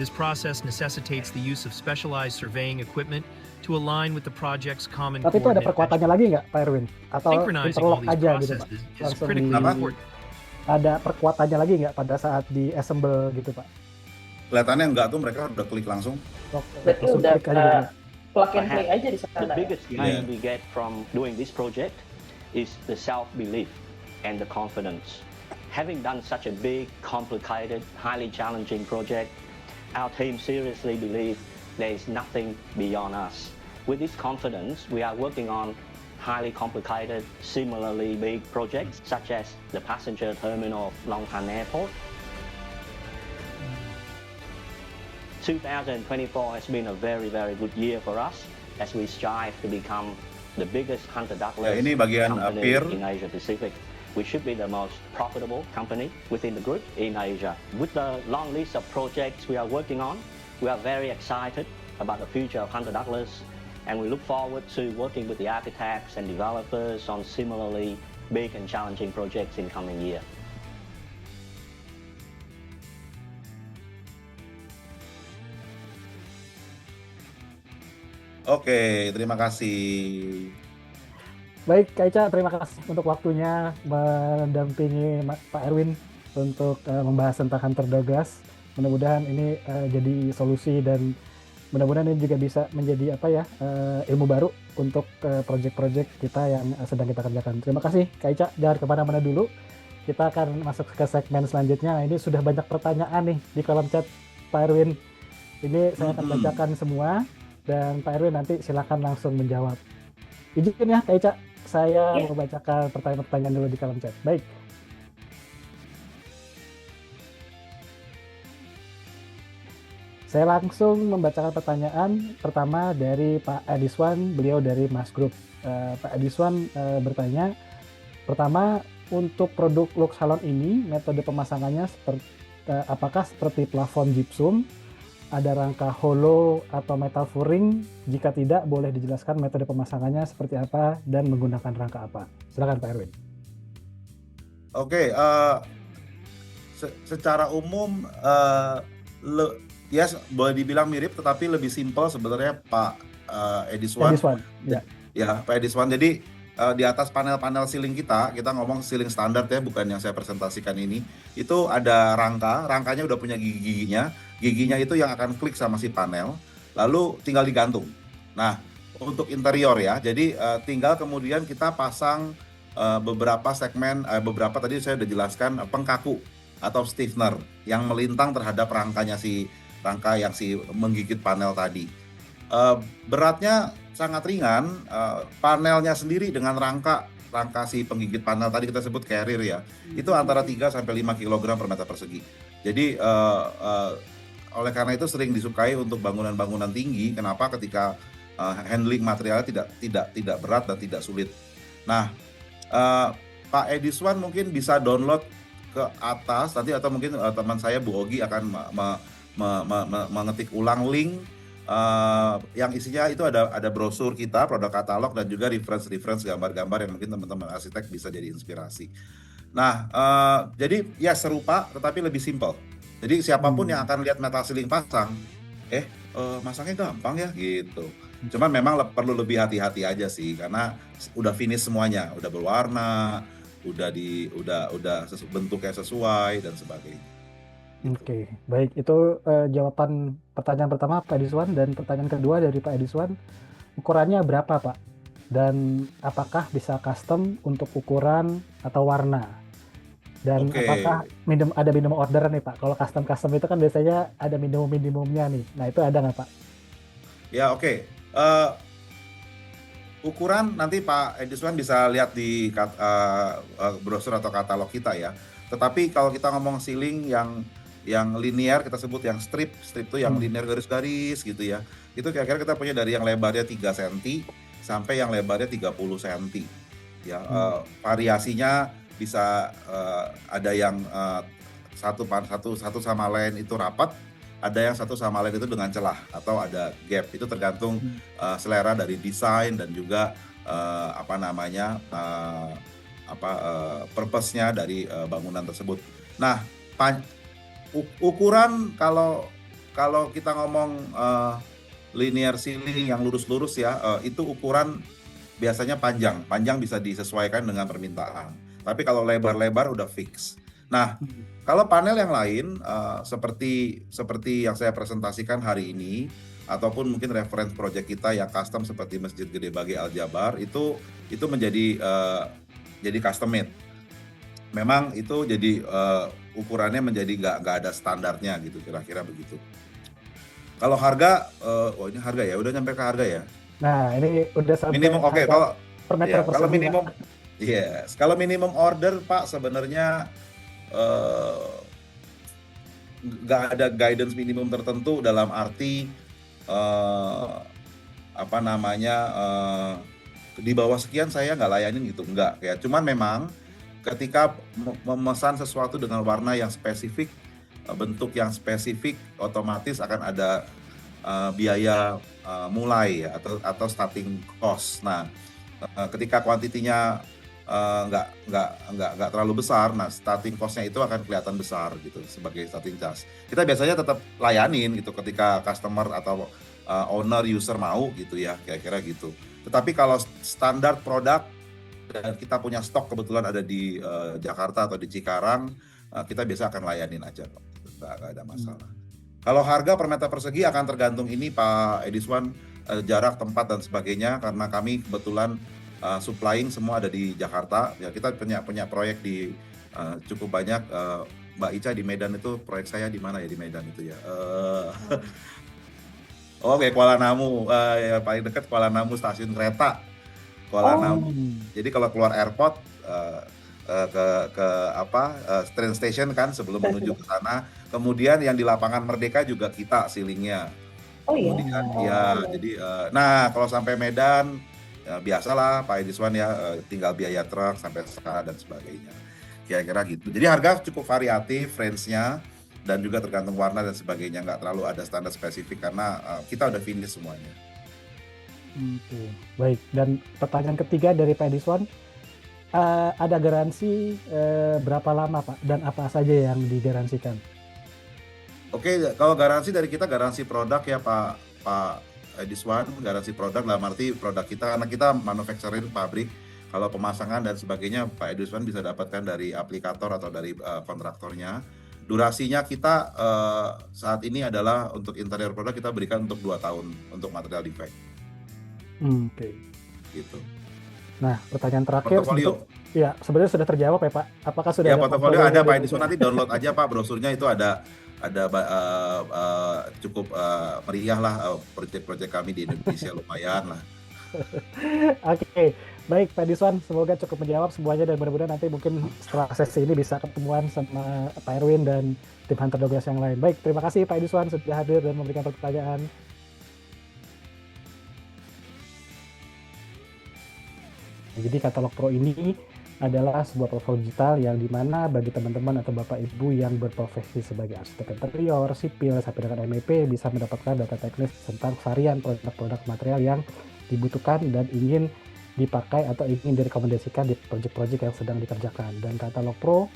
This process necessitates the use of specialized surveying equipment to align with the project's common Tapi itu ada coordinate perkuatannya lagi nggak, Pak Erwin? Atau Synchronizing all interlock these aja gitu, Pak? processes is Langsung critically di, important. ada perkuatannya lagi nggak pada saat di assemble gitu, Pak? Kelihatannya enggak tuh, mereka udah klik langsung. Berarti Langsung udah klik aja gitu. plug and play aja di The sana ya. biggest gain we get from doing this project is the self-belief and the confidence. Having done such a big, complicated, highly challenging project, our team seriously believe there is nothing beyond us. With this confidence, we are working on highly complicated, similarly big projects, such as the passenger terminal of Long Thanh Airport. 2024 has been a very, very good year for us as we strive to become the biggest Hunter Douglas Ya, ini bagian company pier. in Asia Pacific. We should be the most profitable company within the group in Asia. With the long list of projects we are working on, we are very excited about the future of Hunter Douglas, and we look forward to working with the architects and developers on similarly big and challenging projects in coming year. Oke, terima kasih. Baik, Kak Ica, terima kasih untuk waktunya mendampingi Pak Erwin untuk membahas tentang Hunter Douglas. Mudah-mudahan ini jadi solusi dan mudah-mudahan ini juga bisa menjadi ilmu baru untuk proyek-proyek kita yang sedang kita kerjakan. Terima kasih, Kak Ica. Jangan kemana-mana dulu. Kita akan masuk ke segmen selanjutnya. Ini sudah banyak pertanyaan nih di kolom chat Pak Erwin. Ini saya akan bacakan semua dan Pak Erwin nanti silakan langsung menjawab. Izin ya, Kak Ica. Saya mau bacakan pertanyaan-pertanyaan dulu di kolom chat. Baik. Saya langsung membacakan pertanyaan pertama dari Pak Adiswan, beliau dari Mas Group. Pak Adiswan bertanya, pertama untuk produk Lux Salon ini metode pemasangannya apakah seperti plafon gypsum, ada rangka hollow atau metal furring? Jika tidak, boleh dijelaskan metode pemasangannya seperti apa dan menggunakan rangka apa? Silakan Pak Erwin. Oke, secara umum boleh dibilang mirip, tetapi lebih simpel sebenarnya Pak Ediswan. Ya, Pak Ediswan. Jadi di atas panel-panel ceiling kita ngomong ceiling standar ya, bukan yang saya presentasikan ini. Itu ada rangkanya udah punya giginya. Giginya itu yang akan klik sama si panel, lalu tinggal digantung. Nah, untuk interior ya, jadi tinggal kemudian kita pasang beberapa segmen, beberapa tadi saya udah jelaskan pengkaku atau stiffener yang melintang terhadap rangka yang menggigit panel tadi. Beratnya sangat ringan, panelnya sendiri dengan rangka si penggigit panel tadi kita sebut carrier ya, itu antara 3 sampai 5 kg per meter persegi. Jadi oleh karena itu sering disukai untuk bangunan-bangunan tinggi. Kenapa? Ketika handling materialnya tidak berat dan tidak sulit. Nah, Pak Ediswan mungkin bisa download ke atas nanti, atau mungkin teman saya Bu Ogi akan mengetik ulang link yang isinya itu ada brosur kita, produk katalog, dan juga reference gambar-gambar yang mungkin teman-teman arsitek bisa jadi inspirasi. Nah, jadi ya serupa tetapi lebih simple. Jadi siapapun yang akan lihat metal ceiling pasang, masangnya gampang ya gitu. Cuman memang perlu lebih hati-hati aja sih, karena udah finish semuanya, udah berwarna, udah bentuknya sesuai dan sebagainya. Oke, baik, itu jawaban pertanyaan pertama Pak Ediswan, dan pertanyaan kedua dari Pak Ediswan, ukurannya berapa Pak? Dan apakah bisa custom untuk ukuran atau warna? Dan apakah ada minimum order nih Pak? Kalau custom itu kan biasanya ada minimumnya nih. Nah, itu ada nggak Pak? Ya, oke. Ukuran nanti Pak Ediswan bisa lihat di brosur atau katalog kita ya. Tetapi kalau kita ngomong ceiling yang linear, kita sebut yang strip itu yang linear garis-garis gitu ya. Itu kira-kira kita punya dari yang lebarnya 3 cm sampai yang lebarnya 30 cm. Ya, variasinya bisa ada yang satu sama lain itu rapat, ada yang satu sama lain itu dengan celah atau ada gap. Itu tergantung selera dari desain dan juga purpose-nya dari bangunan tersebut. Nah, ukuran kalau kita ngomong linear ceiling yang lurus-lurus ya, itu ukuran biasanya panjang bisa disesuaikan dengan permintaan. Tapi kalau lebar-lebar udah fix. Nah, kalau panel yang lain seperti yang saya presentasikan hari ini, ataupun mungkin reference project kita yang custom seperti Masjid Gede Bage Al Jabar, itu menjadi jadi custom made. Memang itu jadi ukurannya menjadi nggak ada standarnya gitu, kira-kira begitu. Kalau harga, ini harga ya, udah nyampe ke harga ya. Nah, ini udah sampai minimum. Oke, kalau per meter persegi. Kalau minimum, yes. Kalau minimum order Pak sebenarnya nggak ada guidance minimum tertentu dalam arti di bawah sekian saya nggak layanin gitu, nggak. Ya, cuman memang ketika memesan sesuatu dengan warna yang spesifik, bentuk yang spesifik, otomatis akan ada biaya mulai ya, atau starting cost. Nah, ketika kuantitinya nggak terlalu besar, nah starting cost-nya itu akan kelihatan besar gitu sebagai starting charge. Kita biasanya tetap layanin gitu ketika customer atau owner user mau gitu ya, kira-kira gitu. Tetapi kalau standar produk dan kita punya stok kebetulan ada di Jakarta atau di Cikarang, kita biasa akan layanin aja, nggak ada masalah. Kalau harga per meter persegi akan tergantung ini Pak Ediswan, jarak, tempat dan sebagainya, karena kami kebetulan supplying semua ada di Jakarta. Ya, kita punya proyek di cukup banyak. Mbak Ica di Medan itu, proyek saya di mana ya di Medan itu ya? Oke, Kuala Namu, ya, paling dekat Kuala Namu stasiun kereta Kuala Namu. Jadi kalau keluar airport train station kan sebelum menuju ke sana. Kemudian yang di lapangan Merdeka juga kita ceilingnya. Kemudian jadi nah kalau sampai Medan ya, biasalah Pak Ediswan ya, tinggal biaya truk sampai sana dan sebagainya. Kira-kira gitu. Jadi harga cukup variatif range-nya dan juga tergantung warna dan sebagainya, nggak terlalu ada standar spesifik karena kita udah finish semuanya. Oke, baik. Dan pertanyaan ketiga dari Pak Ediswan, ada garansi berapa lama Pak, dan apa saja yang digaransikan? Oke, kalau garansi dari kita garansi produk ya Pak Ediswan, garansi produk dalam arti produk kita, karena kita manufacturing pabrik. Kalau pemasangan dan sebagainya Pak Ediswan bisa dapatkan dari aplikator atau dari kontraktornya. Durasinya kita saat ini adalah untuk interior produk kita berikan untuk 2 tahun untuk material defect. Oke. Gitu. Nah, pertanyaan terakhir. Portofolio. Ya, sebenarnya sudah terjawab ya Pak. Apakah sudah ya, ada portofolio ada Pak Ediswan, nanti download aja Pak, brosurnya itu ada cukup meriah lah, proyek-proyek kami di Indonesia lumayan lah. Oke, baik Pak Ediswan, semoga cukup menjawab semuanya dan mudah-mudahan nanti mungkin setelah sesi ini bisa ketemuan sama Pak Erwin dan tim Hunter Douglas yang lain. Baik, terima kasih Pak Ediswan sudah hadir dan memberikan pertanyaan. Jadi Katalog Pro ini adalah sebuah platform digital yang dimana bagi teman-teman atau Bapak Ibu yang berprofesi sebagai arsitek interior, sipil, sampai dengan MEP bisa mendapatkan data teknis tentang varian produk-produk material yang dibutuhkan dan ingin dipakai atau ingin direkomendasikan di proyek-proyek yang sedang dikerjakan. Dan Katalog Pro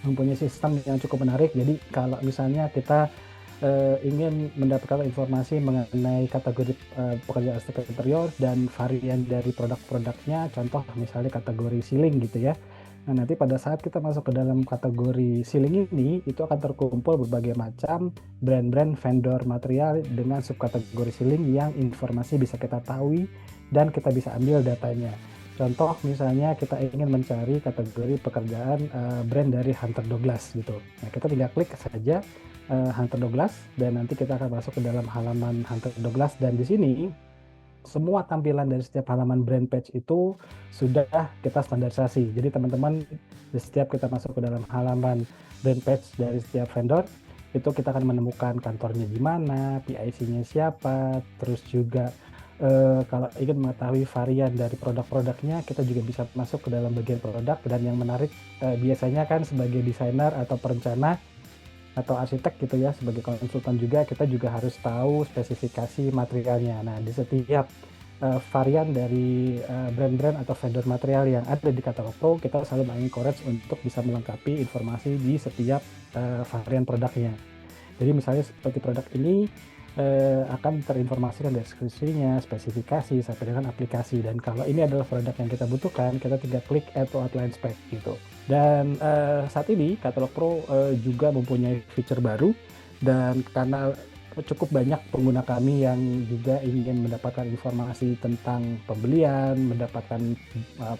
mempunyai sistem yang cukup menarik. Jadi kalau misalnya kita ingin mendapatkan informasi mengenai kategori pekerjaan arsitek interior dan varian dari produk-produknya, contoh misalnya kategori ceiling gitu ya. Nah, nanti pada saat kita masuk ke dalam kategori ceiling ini, itu akan terkumpul berbagai macam brand-brand vendor material dengan subkategori ceiling yang informasi bisa kita tahu dan kita bisa ambil datanya. Contoh misalnya kita ingin mencari kategori pekerjaan brand dari Hunter Douglas gitu. Nah, kita tinggal klik saja Hunter Douglas dan nanti kita akan masuk ke dalam halaman Hunter Douglas, dan di sini semua tampilan dari setiap halaman brand page itu sudah kita standarisasi. Jadi teman-teman, di setiap kita masuk ke dalam halaman brand page dari setiap vendor itu kita akan menemukan kantornya di mana, PIC-nya siapa, terus juga kalau ingin mengetahui varian dari produk-produknya, kita juga bisa masuk ke dalam bagian produk. Dan yang menarik, biasanya kan sebagai desainer atau perencana atau arsitek gitu ya, sebagai konsultan juga, kita juga harus tahu spesifikasi materialnya. Nah, di setiap varian dari brand-brand atau vendor material yang ada di Katalog Pro, kita selalu mengencourage untuk bisa melengkapi informasi di setiap varian produknya. Jadi misalnya seperti produk ini akan terinformasikan deskripsinya, spesifikasi, sampai dengan aplikasi. Dan kalau ini adalah produk yang kita butuhkan, kita tinggal klik add to outline spec gitu. Dan saat ini Katalog Pro juga mempunyai feature baru, dan karena cukup banyak pengguna kami yang juga ingin mendapatkan informasi tentang pembelian, mendapatkan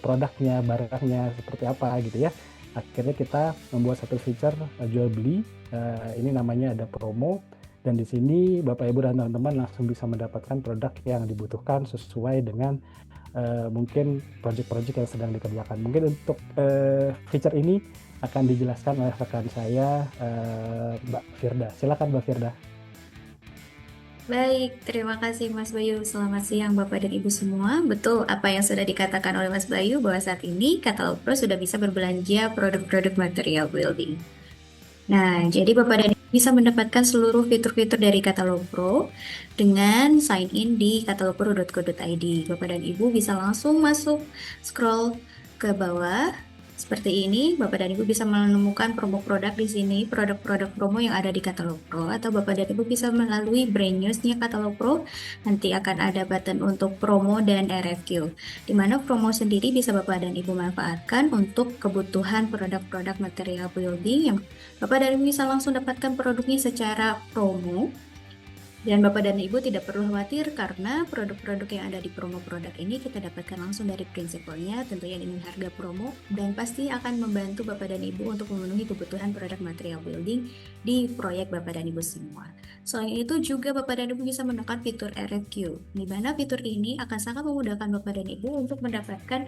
produknya, barangnya seperti apa gitu ya. Akhirnya kita membuat satu feature jual beli, ini namanya ada promo. Dan di sini Bapak Ibu dan teman-teman langsung bisa mendapatkan produk yang dibutuhkan sesuai dengan mungkin project-project yang sedang dikerjakan. Mungkin untuk feature ini akan dijelaskan oleh rekan saya, Mbak Firda. Silakan Mbak Firda. Baik, terima kasih Mas Bayu. Selamat siang Bapak dan Ibu semua. Betul apa yang sudah dikatakan oleh Mas Bayu, bahwa saat ini Katalog Pro sudah bisa berbelanja produk-produk material building. Nah, jadi Bapak dan Ibu bisa mendapatkan seluruh fitur-fitur dari Katalog Pro dengan sign in di katalogpro.co.id. Bapak dan Ibu bisa langsung masuk, scroll ke bawah seperti ini. Bapak dan Ibu bisa menemukan promo produk di sini, produk-produk promo yang ada di Katalog Pro, atau Bapak dan Ibu bisa melalui brand newsnya Katalog Pro. Nanti akan ada button untuk promo dan RFQ, di mana promo sendiri bisa Bapak dan Ibu manfaatkan untuk kebutuhan produk-produk material building yang Bapak dan Ibu bisa langsung dapatkan produknya secara promo. Dan Bapak dan Ibu tidak perlu khawatir karena produk-produk yang ada di promo produk ini kita dapatkan langsung dari prinsipalnya, tentunya dengan harga promo, dan pasti akan membantu Bapak dan Ibu untuk memenuhi kebutuhan produk material building di proyek Bapak dan Ibu semua. Selain itu juga Bapak dan Ibu bisa menekan fitur RFQ, di mana fitur ini akan sangat memudahkan Bapak dan Ibu untuk mendapatkan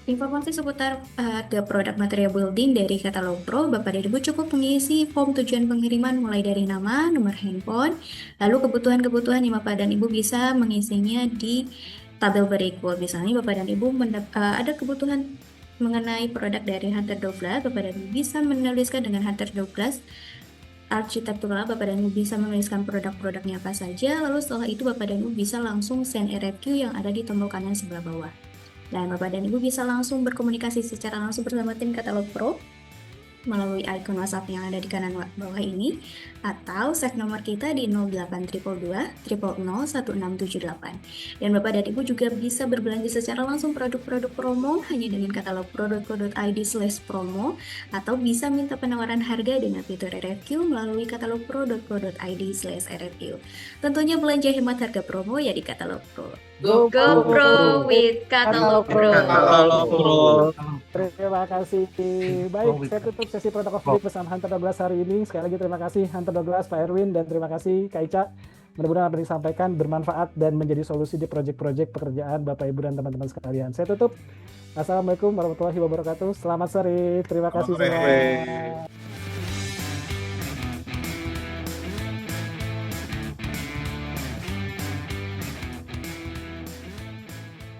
informasi seputar harga produk material building dari Katalog Pro. Bapak dan Ibu cukup mengisi form tujuan pengiriman mulai dari nama, nomor handphone, lalu kebutuhan-kebutuhan yang Bapak dan Ibu bisa mengisinya di tabel berikut. Misalnya Bapak dan Ibu ada kebutuhan mengenai produk dari Hunter Douglas, Bapak dan Ibu bisa menuliskan dengan Hunter Douglas arsitektural. Bapak dan Ibu bisa menuliskan produk-produknya apa saja, lalu setelah itu Bapak dan Ibu bisa langsung send RFQ yang ada di tombol kanan sebelah bawah. Dan Bapak dan Ibu bisa langsung berkomunikasi secara langsung bersama tim Katalog Pro melalui icon WhatsApp yang ada di kanan bawah ini, atau save nomor kita di 0822 000 1678. Dan Bapak dan Ibu juga bisa berbelanja secara langsung produk-produk promo hanya dengan katalogpro.co.id/promo, atau bisa minta penawaran harga dengan fitur RFQ melalui katalogpro.co.id/RFQ. Tentunya belanja hemat harga promo ya di Katalog Pro. Go Pro with Katalog Pro. Terima kasih. Baik, saya tutup sesi produk of the week bersama Hunter Douglas hari ini. Sekali lagi terima kasih Hunter Douglas, Pak Erwin, dan terima kasih Kak Ica. Mudah-mudahan apa yang disampaikan bermanfaat dan menjadi solusi di proyek-proyek pekerjaan Bapak Ibu dan teman-teman sekalian. Saya tutup. Assalamualaikum warahmatullahi wabarakatuh. Selamat sore. Terima kasih semua.